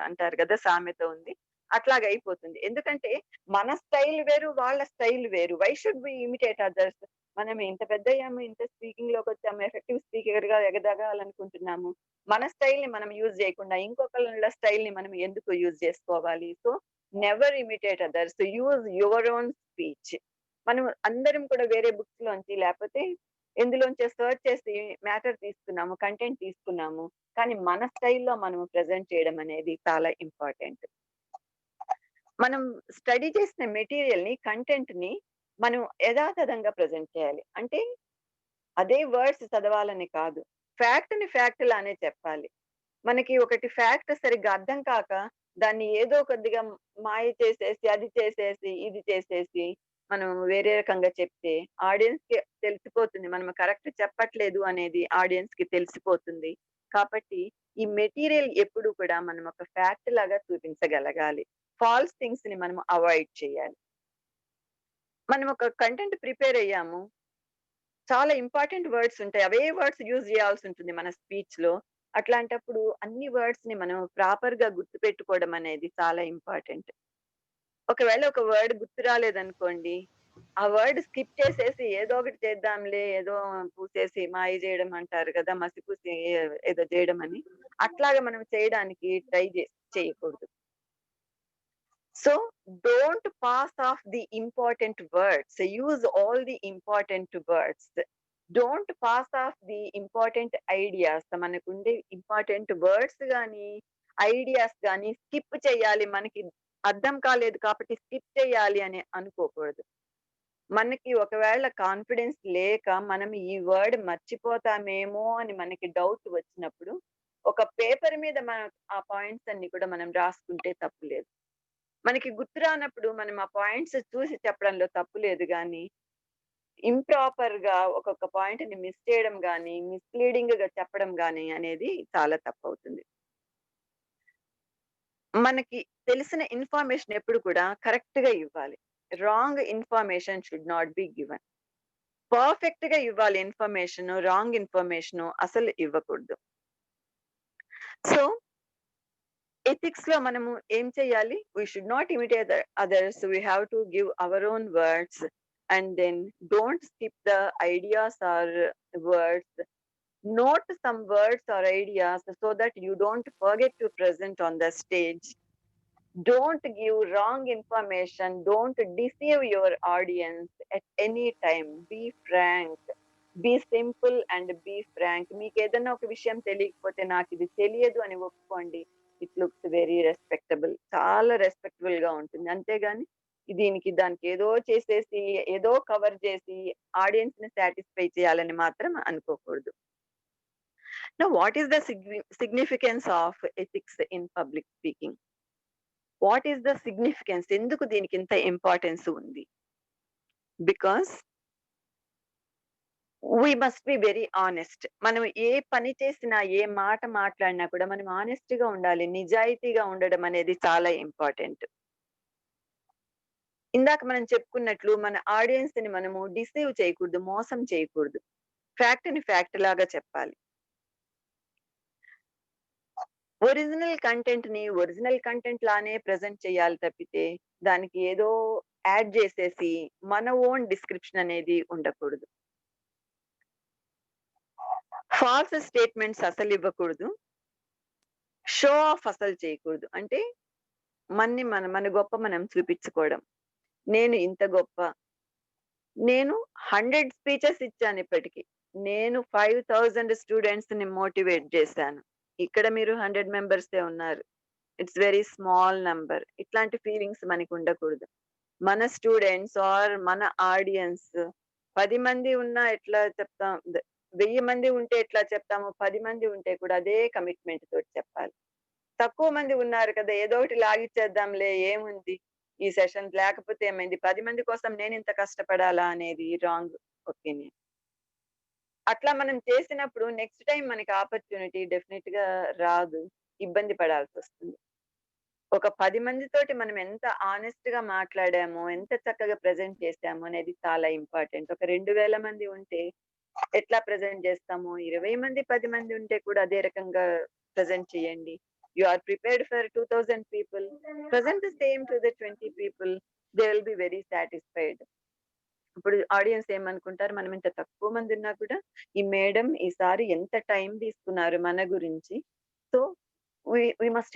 అంటారు కదా, సామెత ఉంది. అట్లాగ అయిపోతుంది. ఎందుకంటే మన స్టైల్ వేరు, వాళ్ళ స్టైల్ వేరు. Why should be imitate others? మనం ఇంత పెద్ద అయ్యాము, ఇంత స్పీకింగ్ లోకి వచ్చాము, ఎఫెక్టివ్ స్పీకర్ గా ఎగదగాలనుకుంటున్నాము. మన స్టైల్ ని మనం యూజ్ చేయకుండా ఇంకొకళ్ళ స్టైల్ ని మనం ఎందుకు యూజ్ చేసుకోవాలి? So never imitate others, use your own speech. మనం అందరం కూడా వేరే బుక్స్ లోంచి లేకపోతే ఎందులోంచి సర్చ్ చేసి మ్యాటర్ తీసుకున్నాము, కంటెంట్ తీసుకున్నాము, కానీ మన స్టైల్లో మనం ప్రెజెంట్ చేయడం అనేది చాలా ఇంపార్టెంట్. మనం స్టడీ చేసిన మెటీరియల్ ని, కంటెంట్ ని మనం యథాతథంగా ప్రజెంట్ చేయాలి. అంటే అదే వర్డ్స్ చదవాలని కాదు, ఫ్యాక్ట్ ని ఫ్యాక్ట్ లానే చెప్పాలి. మనకి ఒకటి ఫ్యాక్ట్ సరిగ్గా అర్థం కాక దాన్ని ఏదో కొద్దిగా మాయ చేసేసి, అది చేసేసి, ఇది చేసేసి మనం వేరే రకంగా చెప్తే ఆడియన్స్ కి తెలిసిపోతుంది మనం కరెక్ట్ చెప్పట్లేదు అనేది ఆడియన్స్ కి తెలిసిపోతుంది. కాబట్టి ఈ మెటీరియల్ ఎప్పుడు కూడా మనం ఒక ఫ్యాక్ట్ లాగా చూపించగలగాలి. ఫాల్స్ థింగ్స్ ని మనం అవాయిడ్ చేయాలి. మనం ఒక కంటెంట్ ప్రిపేర్ అయ్యాము, చాలా ఇంపార్టెంట్ వర్డ్స్ ఉంటాయి, అవే వర్డ్స్ యూజ్ చేయాల్సి ఉంటుంది మన స్పీచ్ లో. అట్లాంటప్పుడు అన్ని వర్డ్స్ ని మనం ప్రాపర్ గా గుర్తు పెట్టుకోవడం అనేది చాలా ఇంపార్టెంట్. ఒకవేళ ఒక వర్డ్ గుర్తు రాలేదనుకోండి, ఆ వర్డ్ స్కిప్ చేసేసి ఏదో ఒకటి చేద్దాంలే, ఏదో పూసేసి మాయ చేయడం అంటారు కదా, మసి పూసి ఏదో చేయడం అని, అట్లాగా మనం చేయడానికి ట్రై చేయకూడదు. So don't pass off the important words. Use all the important words. Don't pass off the important ideas. మనకుండే ఇంపార్టెంట్ వర్డ్స్ గానీ ఐడియాస్ గానీ స్కిప్ చేయాలి, మనకి అర్థం కాలేదు కాబట్టి స్కిప్ చేయాలి అని అనుకోకూడదు. మనకి ఒకవేళ కాన్ఫిడెన్స్ లేక మనం ఈ వర్డ్ మర్చిపోతామేమో అని మనకి డౌట్ వచ్చినప్పుడు ఒక పేపర్ మీద మనం ఆ పాయింట్స్ అన్ని కూడా మనం రాసుకుంటే తప్పు లేదు. మనకి గుర్తు రానప్పుడు మనం ఆ పాయింట్స్ చూసి చెప్పడంలో తప్పు లేదు. కానీ ఇంప్రాపర్ గా ఒక్కొక్క పాయింట్ ని మిస్ చేయడం గానీ, మిస్‌లీడింగ్ గా చెప్పడం గానీ అనేది చాలా తప్పవుతుంది. మనకి తెలిసిన ఇన్ఫర్మేషన్ ఎప్పుడు కూడా కరెక్ట్ గా ఇవ్వాలి. Wrong information should not be given. Perfect గా ఇవ్వాలి ఇన్ఫర్మేషన్. రాంగ్ ఇన్ఫర్మేషన్ అసలు ఇవ్వకూడదు. సో ఎథిక్స్ లో మనము ఏం చేయాలి? We should not imitate others. We have to give our own words and then don't skip the ideas or words. Note some words or ideas so that you don't forget to present on the stage. Don't give wrong information. Don't deceive your audience at any time. Be frank. Be simple and be frank. మీకు ఏదైనా ఒక విషయం తెలియకపోతే నాకు ఇది తెలియదు అని ఒప్పుకోండి. It looks very respectable. చాలా రెస్పెక్టబుల్ గా ఉంటుంది. అంతేగాని దీనికి దానికి ఏదో చేసేసి ఏదో కవర్ చేసి ఆడియన్స్ ని సాటిస్ఫై చేయాలని మాత్రం అనుకోకూడదు. Now, what is the significance of ethics in public speaking? What is the significance? ఎందుకు దీనికి ఇంత ఇంపార్టెన్స్ ఉంది? Because we must be very honest. మనం ఏ పని చేసినా, ఏ మాట మాట్లాడినా కూడా మనం ఆనెస్ట్ గా ఉండాలి. నిజాయితీగా ఉండడం అనేది చాలా ఇంపార్టెంట్. ఇందాక మనం చెప్పుకున్నట్లు మన ఆడియన్స్ ని మనము డిసీవ్ చేయకూడదు, మోసం చేయకూడదు. ఫ్యాక్ట్ ని ఫ్యాక్ట్ లాగా చెప్పాలి. ఒరిజినల్ కంటెంట్ లానే ప్రెజెంట్ చేయాలి తప్పితే దానికి ఏదో యాడ్ చేసేసి మన ఓన్ డిస్క్రిప్షన్ అనేది ఉండకూడదు. ఫాల్స్ స్టేట్మెంట్స్ అసలు ఇవ్వకూడదు. షో ఆఫ్ అసలు చేయకూడదు. అంటే మన గొప్ప మనం చూపించుకోవడం. నేను ఇంత గొప్ప. నేను 100 స్పీచెస్ ఇచ్చాను ఇప్పటికి. నేను 5000 స్టూడెంట్స్ ని మోటివేట్ చేశాను. ఇక్కడ మీరు 100 మెంబర్సే ఉన్నారు. It's very small number. ఇట్లాంటి ఫీలింగ్స్ మనకు ఉండకూడదు. మన స్టూడెంట్స్ ఆర్ మన ఆడియన్స్ 10 మంది ఉన్నా ఎట్లా చెప్తాం, 1000 మంది ఉంటే ఎట్లా చెప్తాము, 10 మంది ఉంటే కూడా అదే కమిట్మెంట్ తోటి చెప్పాలి. తక్కువ మంది ఉన్నారు కదా, ఏదో ఒకటి లాగిచ్చేద్దాంలే, ఏముంది ఈ సెషన్ లేకపోతే ఏమైంది, 10 మంది కోసం నేను ఇంత కష్టపడాలా అనేది రాంగ్ ఒపీనియన్. అట్లా మనం చేసినప్పుడు నెక్స్ట్ టైం మనకి ఆపర్చునిటీ డెఫినెట్ గా రాదు, ఇబ్బంది పడాల్సి వస్తుంది. ఒక 10 మందితోటి మనం ఎంత ఆనెస్ట్ గా మాట్లాడామో, ఎంత చక్కగా ప్రెజెంట్ చేసాము అనేది చాలా ఇంపార్టెంట్. ఒక 2000 మంది ఉంటే ఎట్లా ప్రెజెంట్ చేస్తాము, 20 మంది 10 మంది ఉంటే కూడా అదే రకంగా ప్రెజెంట్ చేయండి. You are prepared for 2000 people. Present the same to the 20 people. They will be very satisfied. ఇప్పుడు ఆడియన్స్ ఏమనుకుంటారు, మనం ఇంత తక్కువ మంది ఉన్నా కూడా ఈ మేడం ఈసారి ఎంత టైం తీసుకున్నారు మన గురించి. So we must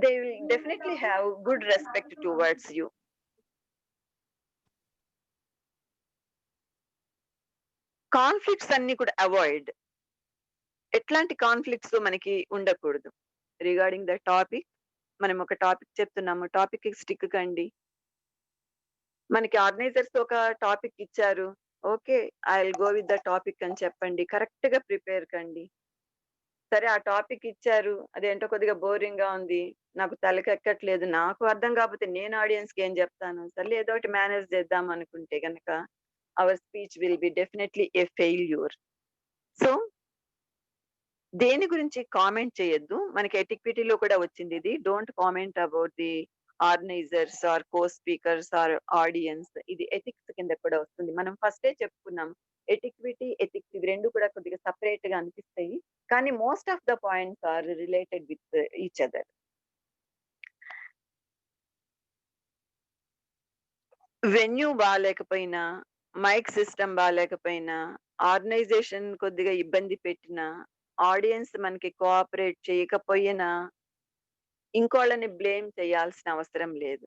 they will definitely have good respect towards you. Conflicts అన్ని కూడా అవాయిడ్. ఎట్లాంటి కాన్ఫ్లిక్ట్స్ మనకి ఉండకూడదు. రిగార్డింగ్ ద టాపిక్, మనం ఒక టాపిక్ చెప్తున్నాము, టాపిక్ స్టిక్ కండి. మనకి ఆర్గనైజర్స్ ఒక టాపిక్ ఇచ్చారు, okay I will go with the topic అని చెప్పండి. కరెక్ట్ గా ప్రిపేర్ కండి. సరే ఆ టాపిక్ ఇచ్చారు, అదేంటో కొద్దిగా బోరింగ్ గా ఉంది, నాకు తలకెక్కట్లేదు, నాకు అర్థం కాకపోతే నేను ఆడియన్స్ కి ఏం చెప్తాను, సరే ఏదో ఒకటి మేనేజ్ చేద్దాం అనుకుంటే గనక our speech will be definitely a failure. So దేని గురించి కామెంట్ చేయొద్దు. మనకి ఎటిక్విటీలో కూడా వచ్చింది ఇది, don't comment about the organisers or co speakers or audience. ఇది ఎథిక్స్ కింద కూడా వస్తుంది. మనం ఫస్టే చెప్పుకున్నాం, ఎటిక్విటీ ఎథిక్స్ ఇవి రెండు కూడా కొద్దిగా సపరేట్ గా అనిపిస్తాయి, కానీ most of the points are related with each other. Venue బాగాలేకపోయినా, మైక్ సిస్టమ్ బాగాలేకపోయినా, ఆర్గనైజేషన్ కొద్దిగా ఇబ్బంది పెట్టినా, ఆడియన్స్ మనకి కోఆపరేట్ చేయకపోయినా ఇంకోళ్ళని బ్లేమ్ చేయాల్సిన అవసరం లేదు.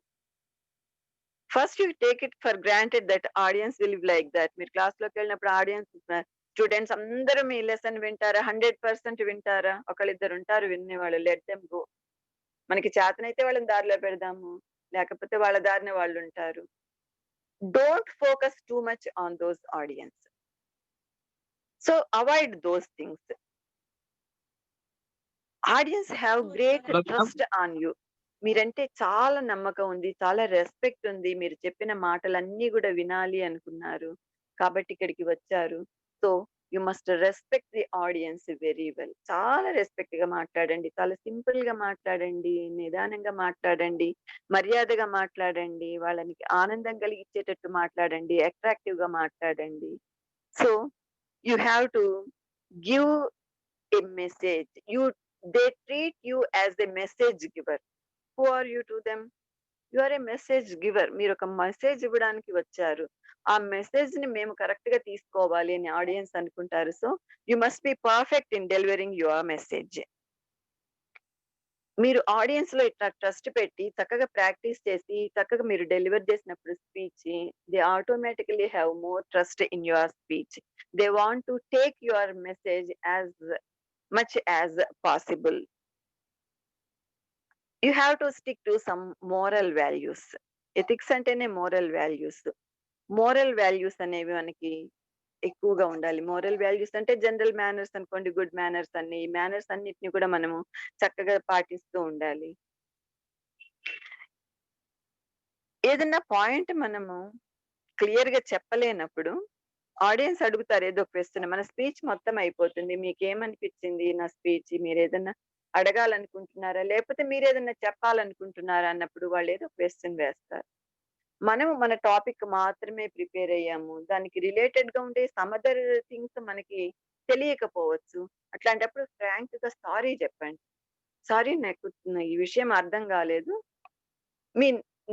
First you take it for granted that audience will be like that. మీరు క్లాస్ లోకి వెళ్ళినప్పుడు ఆడియన్స్ స్టూడెంట్స్ అందరూ మీ లెసన్ వింటారా? 100% వింటారా? ఒకళ్ళిద్దరు ఉంటారు వినేవాళ్ళు. Let them go. మనకి చేతనైతే వాళ్ళని దారిలో పెడదాము, లేకపోతే వాళ్ళ దారిని వాళ్ళు ఉంటారు. Don't focus too much on those audience. So avoid those things. Audience have great trust on you. మీరంటే చాలా నమ్మకం ఉంది, చాలా రెస్పెక్ట్ ఉంది, మీరు చెప్పిన మాటలన్నీ కూడా వినాలి అనుకున్నారు. కాబట్టి ఇక్కడికి వచ్చారు. So you must respect the audience very well. చాలా రెస్పెక్ట్ గా మాట్లాడండి, చాలా సింపుల్ గా మాట్లాడండి, నిదానంగా మాట్లాడండి, మర్యాదగా మాట్లాడండి, వాళ్ళని ఆనందం కలిగించేటట్టు మాట్లాడండి, అట్రాక్టివ్ గా మాట్లాడండి. So you have to give a message. They treat you as a message giver. Who are you to them? You are a message giver. మీరు ఒక మెసేజ్ ఇవ్వడానికి వచ్చారు. ఆ మెసేజ్ ని మేము కరెక్ట్ గా తీసుకోవాలి అని ఆడియన్స్ అనుకుంటారు. So you must be perfect in delivering your message. మీరు ఆడియన్స్ లో ఇట్లా ట్రస్ట్ పెట్టి చక్కగా ప్రాక్టీస్ చేసి చక్కగా మీరు డెలివర్ చేసినప్పుడు speech, they automatically have more trust in your speech. They want to take your message as much as possible. You have to stick to some moral values. Ethics అంటేనే moral values. Moral values అనేవి మనకి ఎక్కువగా ఉండాలి. Moral values అంటే general manners అనుకోండి, good manners అన్ని, ఈ manners అన్నిటిని కూడా మనము చక్కగా పాటిస్తూ ఉండాలి. ఏదన్నా పాయింట్ మనము క్లియర్ గా చెప్పలేనప్పుడు ఆడియన్స్ అడుగుతారు ఏదో క్వశ్చన్, మన స్పీచ్ మొత్తం అయిపోతుంది. మీకేమనిపించింది నా స్పీచ్, మీరు ఏదన్నా అడగాలనుకుంటున్నారా, లేకపోతే మీరు ఏదన్నా చెప్పాలనుకుంటున్నారా అన్నప్పుడు వాళ్ళు ఏదో క్వశ్చన్ వేస్తారు. మనము మన టాపిక్ మాత్రమే ప్రిపేర్ అయ్యాము, దానికి రిలేటెడ్ గా ఉండే సమ్ అదర్ థింగ్స్ మనకి తెలియకపోవచ్చు. అట్లాంటప్పుడు ఫ్రాంక్ గా సారీ చెప్పండి. సారీ, నాకు ఈ విషయం అర్థం కాలేదు, మీ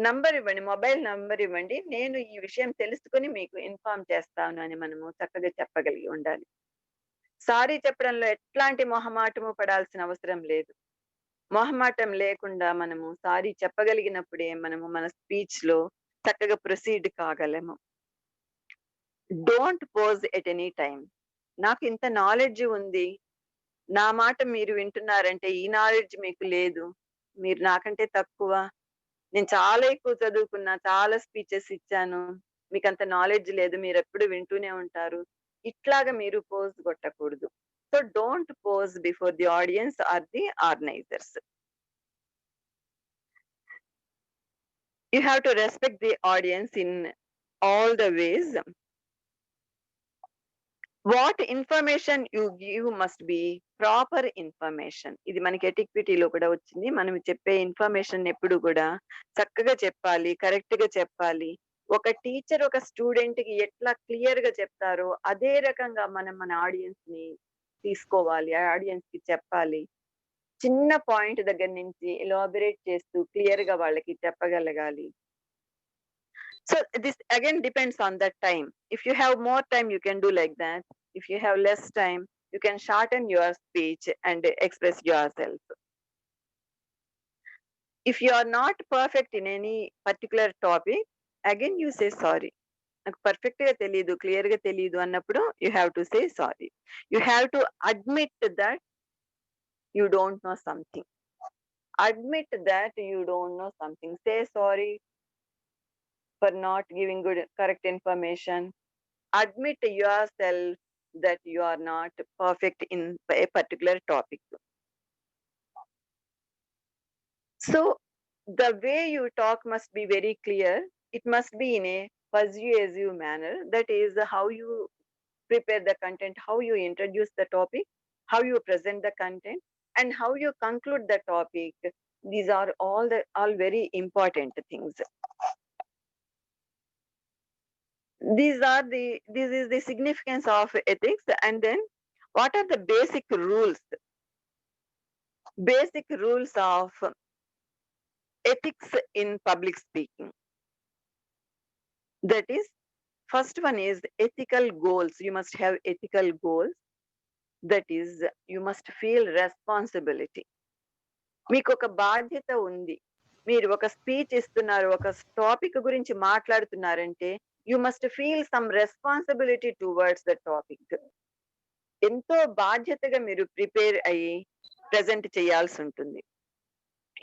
నంబర్ ఇవ్వండి, మొబైల్ నంబర్ ఇవ్వండి, నేను ఈ విషయం తెలుసుకుని మీకు ఇన్ఫార్మ్ చేస్తాను అని మనము చక్కగా చెప్పగలిగి ఉండాలి. సారీ చెప్పడంలో ఎట్లాంటి మొహమాటము పడాల్సిన అవసరం లేదు. మొహమాటం లేకుండా మనము సారీ చెప్పగలిగినప్పుడే మనము మన స్పీచ్ లో చక్కగా ప్రొసీడ్ కాగలము. Don't pause at any time. నాకు ఇంత నాలెడ్జ్ ఉంది, నా మాట మీరు వింటున్నారంటే ఈ నాలెడ్జ్ మీకు లేదు, మీరు నాకంటే తక్కువ, నేను చాలా ఎక్కువ చదువుకున్నా, చాలా స్పీచెస్ ఇచ్చాను, మీకు అంత నాలెడ్జ్ లేదు, మీరు ఎప్పుడు వింటూనే ఉంటారు, ఇట్లాగా మీరు పోజ్ కొట్టకూడదు. So don't pose before the audience or the organisers. You have to respect the audience in all the ways. What information you give must be proper information. ఇది మనకి ఎటిక్విటీలో కూడా వచ్చింది. మనం చెప్పే ఇన్ఫర్మేషన్ ఎప్పుడు కూడా చక్కగా చెప్పాలి, కరెక్ట్ గా చెప్పాలి. ఒక టీచర్ ఒక స్టూడెంట్ కి ఎట్లా క్లియర్ గా చెప్తారో అదే రకంగా మనం మన ఆడియన్స్ ని తీసుకోవాలి, ఆడియన్స్ కి చెప్పాలి. చిన్న పాయింట్ దగ్గర నుంచి ఎలాబరేట్ చేస్తూ క్లియర్ గా వాళ్ళకి చెప్పగలగాలి. So this again depends on that time. If you have more time, you can do like that. If you have less time, you can shorten your speech and express yourself. If you are not perfect in any particular topic, again you say sorry. నాకు perfect గా తెలియదు, clear గా తెలియదు అన్నప్పుడు you have to say sorry. You have to admit that you don't know something. Admit that you don't know something. Say sorry for not giving good correct information. Admit yourself that you are not perfect in a particular topic. So the way you talk must be very clear. It must be in a persuasive manner. That is how you prepare the content, how you introduce the topic, how you present the content, and how you conclude the topic. These are all very important things. This is the significance of ethics. And then what are the basic rules of ethics in public speaking? That is, first one is ethical goals. You must have ethical goals. That is, you must feel responsibility. మీకు ఒక బాధ్యత ఉంది, మీరు ఒక speech ఇస్తున్నారు, ఒక topic గురించి మాట్లాడుతున్నారంటే you must feel some responsibility towards the topic. ఎంతో బాధ్యతగా మీరు ప్రిపేర్ అయ్యి ప్రెజెంట్ చేయాల్సి ఉంటుంది.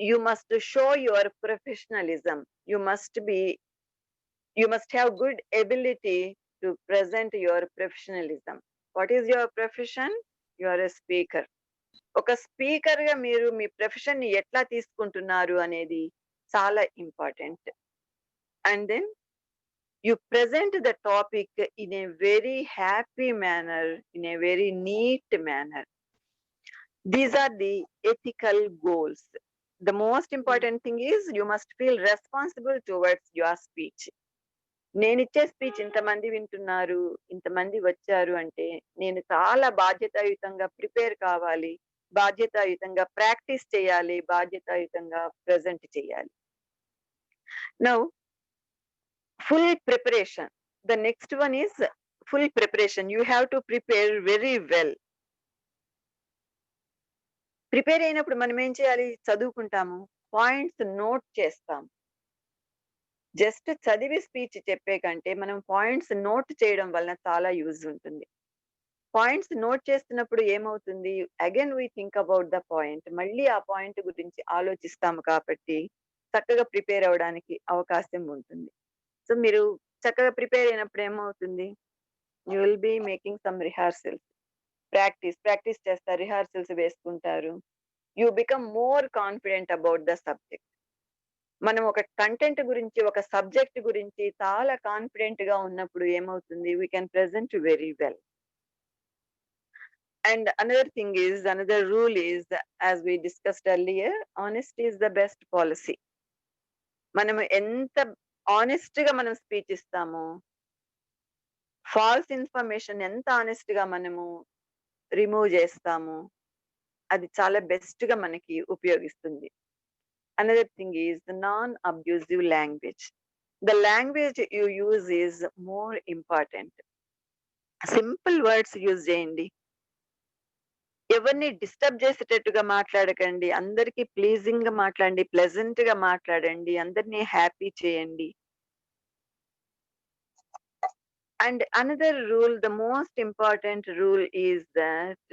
You must show your professionalism. You must have good ability to present your professionalism. What is your profession? You are a speaker. ఒక speaker గా మీరు మీ ప్రొఫెషన్ ని ఎట్లా తీసుకుంటున్నారు అనేది చాలా important. And then You present the topic in a very happy manner, in a very neat manner. These are the ethical goals. The most important thing is you must feel responsible towards your speech. నేను ఇచ్చే speech ఇంతమంది వింటున్నారు, ఇంతమంది వచ్చారు అంటే నేను చాలా బాధ్యతాయుతంగా ప్రిపేర్ కావాలి, బాధ్యతాయుతంగా ప్రాక్టీస్ చేయాలి, బాధ్యతాయుతంగా ప్రజెంట్ చేయాలి. Now full preparation. The next one is full preparation. You have to prepare very well. Prepare అయినప్పుడు మనం ఏం చేయాలి? చదువుకుంటాము, పాయింట్స్ నోట్ చేస్తాం. జస్ట్ చదివి స్పీచ్ చెప్పే కంటే మనం పాయింట్స్ నోట్ చేయడం వలన చాలా యూజ్ ఉంటుంది. పాయింట్స్ నోట్ చేస్తున్నప్పుడు ఏమవుతుంది? Again we think about the point. మళ్ళీ ఆ పాయింట్ గురించి ఆలోచిస్తాము కాబట్టి చక్కగా ప్రిపేర్ అవడానికి అవకాశం ఉంటుంది. సో మీరు చక్కగా ప్రిపేర్ అయినప్పుడు ఏమవుతుంది? You will be making some rehearsals, practice చేస్తారు, రిహార్సల్స్ వేసుకుంటారు. You become more confident about the subject. మనం ఒక కంటెంట్ గురించి, ఒక సబ్జెక్ట్ గురించి చాలా కాన్ఫిడెంట్ గా ఉన్నప్పుడు ఏమవుతుంది? We can present very well. And another rule is, as we discussed earlier, honesty is the best policy. మనం ఎంత ఆనెస్ట్ గా మనం స్పీచ్ ఇస్తామో, ఫాల్స్ ఇన్ఫర్మేషన్ ఎంత ఆనెస్ట్ గా మనము రిమూవ్ చేస్తామో అది చాలా బెస్ట్ గా మనకి ఉపయోగిస్తుంది. Another thing is the non-abusive language. The language you use is more important. Simple words use చేయండి. ఎవరిని డిస్టర్బ్ చేసేటట్టుగా మాట్లాడకండి. అందరికి ప్లీజింగ్ గా మాట్లాడండి, ప్లెజెంట్ గా మాట్లాడండి, అందరినీ హ్యాపీ చేయండి. And another rule, the most important rule is that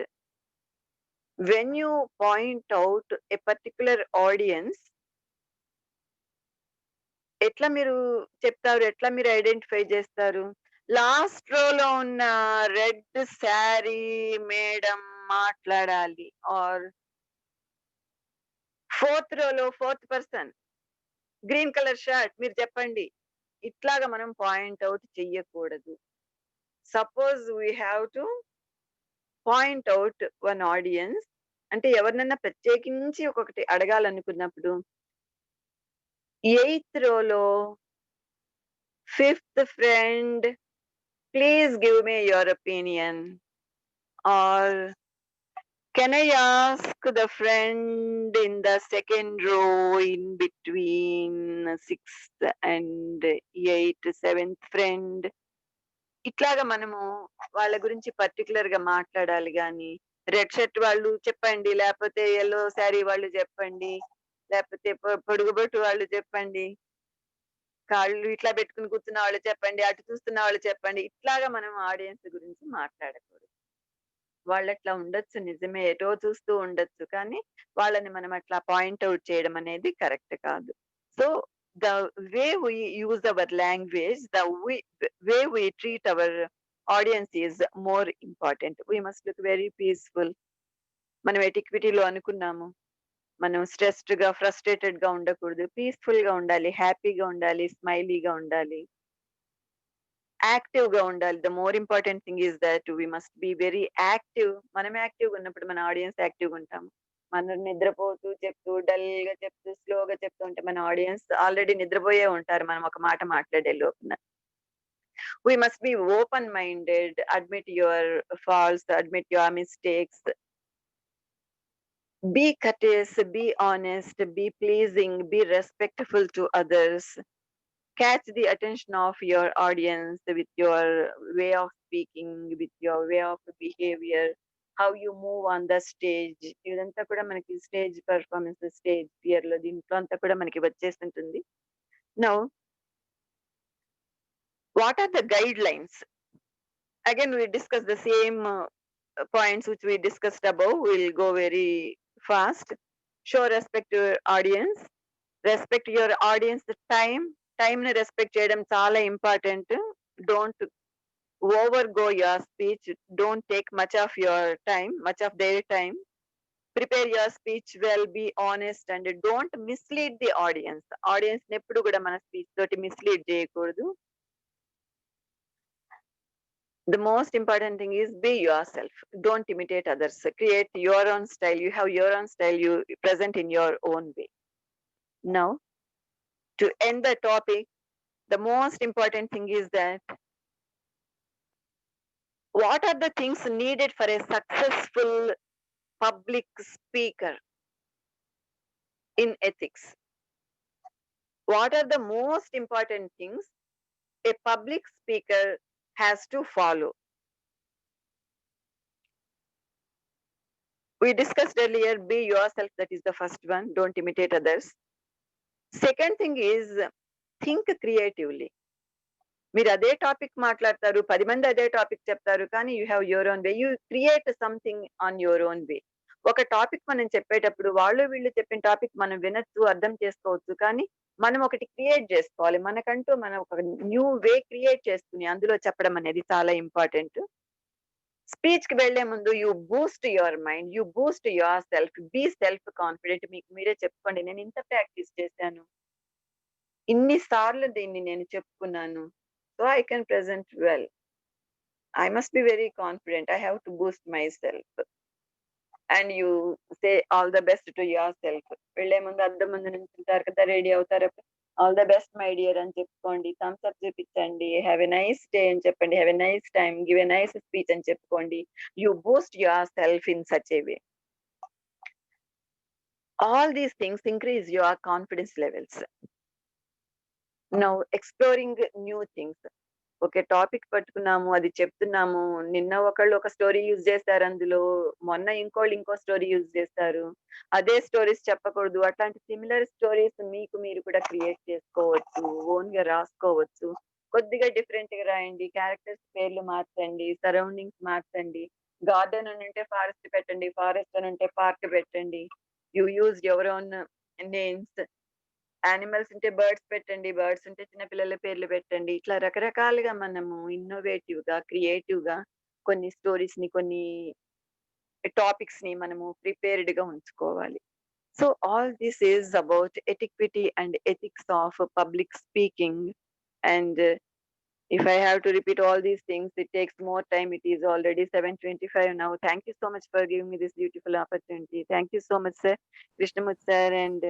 when you point out a particular audience, ఎట్లా మీరు చెప్తారు, ఎట్లా మీరు ఐడెంటిఫై చేస్తారు? లాస్ట్ రోలో ఉన్న రెడ్ శారీ మేడం మాట్లాడాలి, ఆర్ ఫోర్త్ రోలో fourth person green colour shirt మీరు చెప్పండి. ఇట్లాగా మనం పాయింట్ అవుట్ చెయ్యకూడదు. Suppose we have to point out one audience అంటే ఎవరినన్నా ప్రత్యేకించి ఒక్కొక్కటి అడగాలనుకున్నప్పుడు 8th రోలో 5th friend, please give me your opinion, or can I ask the friend in the second row in between 6th and 8th, 7th friend. ఇట్లాగా మనము వాళ్ళ గురించి particular గా మాట్లాడాలి. కానీ రెడ్ షర్ట్ వాళ్ళు చెప్పండి, లేకపోతే ఎల్లో శారీ వాళ్ళు చెప్పండి, లేకపోతే పొడుగుబొట్టు వాళ్ళు చెప్పండి, కాళ్ళు ఇట్లా పెట్టుకుని కూర్చున్న వాళ్ళు చెప్పండి, అటు చూస్తున్న వాళ్ళు చెప్పండి, ఇట్లాగా మనం ఆడియన్స్ గురించి మాట్లాడకూడదు. వాళ్ళు అట్లా ఉండొచ్చు, నిజమే, ఎటో చూస్తూ ఉండొచ్చు, కానీ వాళ్ళని మనం అట్లా పాయింట్ అవుట్ చేయడం అనేది కరెక్ట్ కాదు. So the way we use our language, the way we treat our audience is more important. We must look very peaceful. మనం ఎటిక్విటీలో అనుకున్నాము, మనం స్ట్రెస్డ్ గా ఫ్రస్ట్రేటెడ్ గా ఉండకూడదు, పీస్ఫుల్ గా ఉండాలి, హ్యాపీగా ఉండాలి, స్మైలీగా ఉండాలి, యాక్టివ్ గా ఉండాలి. The more important thing is that we must be very active. మనం యాక్టివ్ గా ఉన్నప్పుడు మన ఆడియన్స్ యాక్టివ్ గా ఉంటాము. మనం నిద్రపోతూ చెప్తూ, డల్ గా చెప్తూ, స్లోగా చెప్తూ ఉంటే మన ఆడియన్స్ ఆల్రెడీ నిద్రపోయే ఉంటారు మనం ఒక మాట మాట్లాడే లోపున. We must be open minded, admit your faults, admit your mistakes, be courteous, be honest, be pleasing, be respectful to others. Catch the attention of your audience with your way of speaking, with your way of behavior, how you move on the stage. ఇదంతా కూడా మనకి stage performance, stage fear లో దీంట్లో అంతా కూడా మనకి వచ్చేస్తుంటుంది. Now what are the guidelines? Again we discuss the same points which we discussed above. We'll go very fast. Show respect to your audience. Respect your audience time. Time ని respect చేయడం చాలా important. Don't overgo your speech. Don't take much of your time, much of their time. Prepare your speech well, be honest, and don't mislead the audience. Audience ని ఎప్పుడు కూడా మన speech తోటి mislead చేయకూడదు. The most important thing is be yourself. Don't imitate others. Create your own style. You have your own style. You present in your own way. Now, to end the topic, the most important thing is that what are the things needed for a successful public speaker in ethics? What are the most important things a public speaker has to follow? We discussed earlier, be yourself. That is the first one. Don't imitate others. Second thing is think creatively. మీరు అదే topic మాట్లాడతారు, 10 మంది అదే topic చెప్తారు, కానీ you have your own way. You create something on your own way. ఒక topic మనం చెప్పేటప్పుడు వాళ్ళు వీళ్ళు చెప్పిన టాపిక్ మనం వినొచ్చు, అర్థం చేసుకోవచ్చు, కానీ మనం ఒకటి క్రియేట్ చేసుకోవాలి. మనకంటూ మనం ఒక న్యూ వే క్రియేట్ చేసుకుని అందులో చెప్పడం అనేది చాలా ఇంపార్టెంట్. స్పీచ్ కి వెళ్లే ముందు you boost your mind, you boost your self, be self confident. మీకు మీరే చెప్పుకోండి, నేను ఇంత ప్రాక్టీస్ చేశాను, ఇన్నిసార్లు దీన్ని నేను చెప్పుకున్నాను, so I can present well. I must be very confident. I have to boost myself. And you say all the best to yourself. వెళ్ళే ముందు అద్దం ముందు నుంచుంటారు కదా, రెడీ అవుతారు, all the best my dear అని చెప్పుకోండి, థమ్స్ అప్ చూపించండి, have a nice day అని చెప్పండి, have a nice time, give a nice speech అని చెప్పుకోండి. You boost your self in such a way. All these things increase your confidence levels. Now exploring new things. Okay, topic పట్టుకున్నాము, అది చెప్తున్నాము. నిన్న ఒకళ్ళు ఒక స్టోరీ యూజ్ చేస్తారు, అందులో మొన్న ఇంకోళ్ళు ఇంకో స్టోరీ యూజ్ చేస్తారు. అదే స్టోరీస్ చెప్పకూడదు. అట్లాంటి సిమిలర్ స్టోరీస్ మీకు మీరు కూడా క్రియేట్ చేసుకోవచ్చు, ఓన్ గా రాసుకోవచ్చు. కొద్దిగా డిఫరెంట్ గా రాయండి, క్యారెక్టర్స్ పేర్లు మార్చండి, సరౌండింగ్స్ మార్చండి. గార్డెన్ అని ఉంటే ఫారెస్ట్ పెట్టండి, ఫారెస్ట్ అని ఉంటే పార్క్ పెట్టండి. You use your own names. Animals ఉంటే బర్డ్స్ పెట్టండి, బర్డ్స్ ఉంటే చిన్నపిల్లల పేర్లు పెట్టండి. ఇట్లా రకరకాలుగా మనము ఇన్నోవేటివ్ గా, క్రియేటివ్ గా కొన్ని స్టోరీస్ ని, కొన్ని టాపిక్స్ ని మనము ప్రిపేర్డ్ గా ఉంచుకోవాలి. So all this is about etiquette and ethics of public speaking. And if I have to repeat all these things, it takes more time. It is already 7:25 now. Thank you so much for giving me this beautiful opportunity. Thank you so much, sir, Krishnamurthy sir, and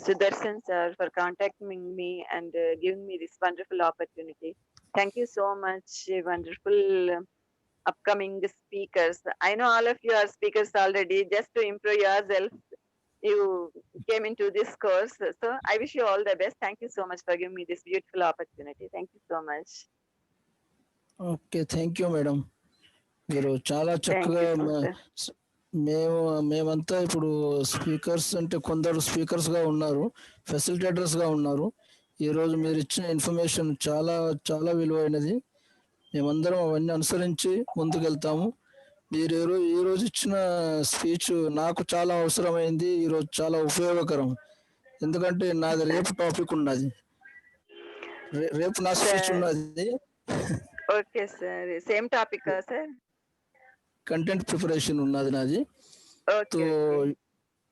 Sudarshan sir, for contacting me and giving me this wonderful opportunity. Thank you so much, wonderful upcoming speakers. I know all of you are speakers already. Just to improve yourself, you came into this course. So I wish you all the best. Thank you so much for giving me this beautiful opportunity. Thank you so much. Okay, thank you madam. మీరు చాలా Thank చక్కగా you so much. మేమంతా ఇప్పుడు speakers అంటే కొందరు స్పీకర్స్గా ఉన్నారు, ఫెసిలిటేటర్స్గా ఉన్నారు. ఈరోజు మీరు ఇచ్చిన ఇన్ఫర్మేషన్ చాలా చాలా విలువైనది. మేమందరం అవన్నీ అనుసరించి ముందుకెళ్తాము. మీరు ఈరోజు ఇచ్చిన స్పీచ్ నాకు చాలా అవసరమైంది, ఈరోజు చాలా ఉపయోగకరం. ఎందుకంటే నాది రేపు టాపిక్ ఉన్నది, రేపు నా స్పీచ్ ఉన్నది. Okay, sir. Same topic, sir? Content preparation ఉన్నది నాది. So Okay, okay.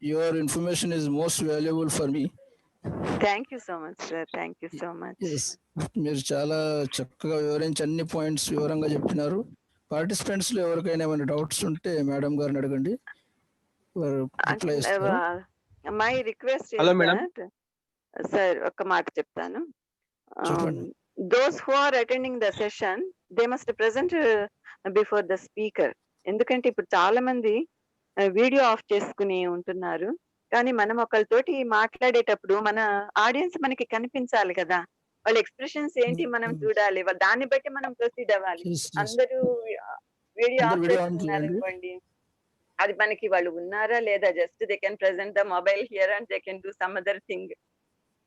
Your information is most valuable for me. Thank you so much, sir. Thank you so much. Yes, మీరు చాలా చక్కగా వివరించి అన్ని పాయింట్స్ వివరంగా చెప్పినారు. పార్టిసిపెంట్స్ లో ఎవరికైనా ఏమైనా డౌట్స్ ఉంటే మేడం గారిని అడగండి, వారు రిప్లై ఇస్తారు. My request is Hello, madam. that, sir, ఒక మాట చెప్తాను. చెప్పండి. Those who are attending the session, they must present before the speaker. ఎందుకంటే ఇప్పుడు చాలా మంది వీడియో ఆఫ్ చేసుకుని ఉంటున్నారు, కానీ మనం ఒకరితోటి మాట్లాడేటప్పుడు మన ఆడియన్స్ మనకి కనిపించాలి కదా, వాళ్ళ ఎక్స్ప్రెషన్స్ ఏంటి మనం చూడాలి, దాన్ని బట్టి మనం ప్రొసీడ్ అవ్వాలి. Yes, yes. అందరూ వీడియో అందరూ ఆఫ్ వీడియో ఆన్ చేసుకున్నారు చేయండి. అనుకోండి, అది మనకి వాళ్ళు ఉన్నారా లేదా, just they can present the mobile here and they can do some other thing.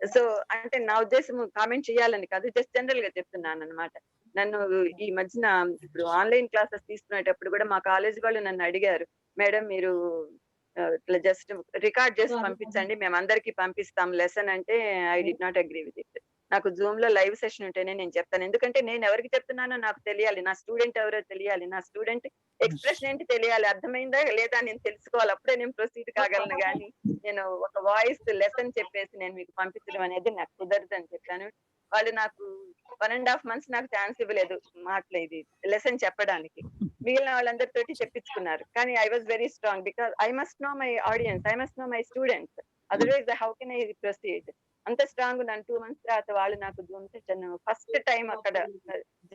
So అంటే నా ఉద్దేశం కామెంట్ చేయాలని కాదు, జస్ట్ జనరల్ గా చెప్తున్నాను అనమాట. నన్ను ఈ మధ్యన ఇప్పుడు ఆన్లైన్ క్లాసెస్ తీసుకునేటప్పుడు కూడా మా కాలేజ్ వాళ్ళు నన్ను అడిగారు, మేడం మీరు ఇట్లా జస్ట్ రికార్డ్ చేసి పంపించండి, మేము అందరికి పంపిస్తాం లెసన్ అంటే. I did not agree with it. నాకు జూమ్ లో లైవ్ సెషన్ ఉంటేనే నేను చెప్తాను, ఎందుకంటే నేను ఎవరికి చెప్తున్నానో నాకు తెలియాలి, నా స్టూడెంట్ ఎవరో తెలియాలి, నా స్టూడెంట్ ఎక్స్ప్రెషన్ ఏంటి తెలియాలి, అర్థమైందా లేదా నేను తెలుసుకోవాలి, అప్పుడే నేను ప్రొసీడ్ కాగలను. కానీ నేను ఒక వాయిస్ లెసన్ చెప్పేసి నేను మీకు పంపించడం అనేది నాకు కుదరదు అని చెప్పాను. వాళ్ళు నాకు 1.5 months నాకు ఛాన్స్ ఇవ్వలేదు ఇది లెసన్ చెప్పడానికి. మిగిలిన వాళ్ళందరితోటి చెప్పించుకున్నారు. కానీ I was very strong because I must know my audience, I must know my students. Otherwise how can I proceed? అంత స్ట్రాంగ్ ఉన్నాను. 2 months తర్వాత వాళ్ళు నాకు జూమ్ సెషన్ ఫస్ట్ టైం అక్కడ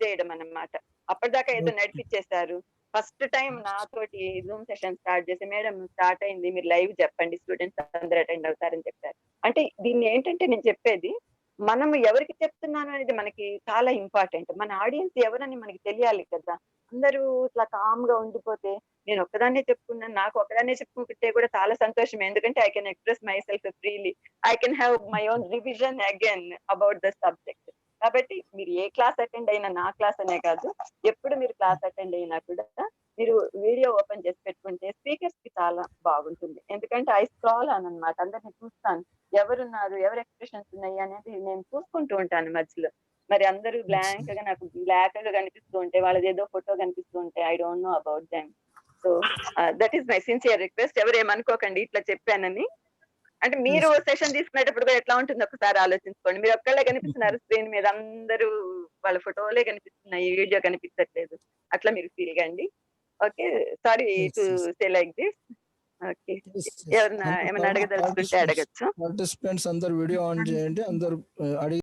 చేయడం అన్నమాట. అప్పటిదాకా ఏదో నడిపించేశారు. ఫస్ట్ టైం నాతోటి జూమ్ సెషన్ స్టార్ట్ చేసి, మేడం స్టార్ట్ అయింది, మీరు లైవ్ చెప్పండి, స్టూడెంట్స్ అందరూ అటెండ్ అవుతారని చెప్పారు. అంటే దీన్ని ఏంటంటే నేను చెప్పేది, మనం ఎవరికి చెప్తున్నాను అనేది మనకి చాలా ఇంపార్టెంట్. మన ఆడియన్స్ ఎవరని మనకి తెలియాలి కదా. అందరూ ఇట్లా కామ్ గా ఉండిపోతే, నేను ఒక్కదాన్నే చెప్పుకున్నాను, నాకు ఒక్కదాన్నే చెప్పుకుంటే కూడా చాలా సంతోషం. ఎందుకంటే I can express my self freely, I can have my own revision again about the subject. కాబట్టి మీరు ఏ క్లాస్ అటెండ్ అయినా, నా క్లాస్ అనే కాదు, ఎప్పుడు మీరు క్లాస్ అటెండ్ అయినా కూడా మీరు వీడియో ఓపెన్ చేసి పెట్టుకుంటే స్పీకర్స్ కి చాలా బాగుంటుంది. ఎందుకంటే ఐ స్క్రాల్ అనమాట, అందరిని చూస్తాను, ఎవరున్నారు, ఎవరు ఎక్స్ప్రెషన్స్ ఉన్నాయి అనేది నేను చూసుకుంటూ ఉంటాను మధ్యలో. మరి అందరూ బ్లాంక్ గా నాకు బ్లాక్ గా కనిపిస్తూ ఉంటే, వాళ్ళది ఏదో ఫోటో కనిపిస్తూ ఉంటే, I don't know about them. So that is my sincere request. ఎవరు ఏమనుకోకండి ఇట్లా చెప్పానని. అంటే మీరు సెషన్ తీసుకునేటప్పుడు కూడా ఎట్లా ఉంటుంది ఒకసారి ఆలోచించుకోండి. మీరు ఒక్కళ్ళే కనిపిస్తున్నారు స్క్రీన్ మీద, అందరూ వాళ్ళ ఫోటోలే కనిపిస్తున్నాయి, వీడియో కనిపించట్లేదు. అట్లా మీరు ఫీల్ కండి. Okay, sorry to say like this. Okay, ఎవరన్నా ఏమైనా అడగదలుచుకుంటే అడగచ్చు. పార్టిసిపెంట్స్ అందరు వీడియో ఆన్ చేయండి, అందరు అడిగి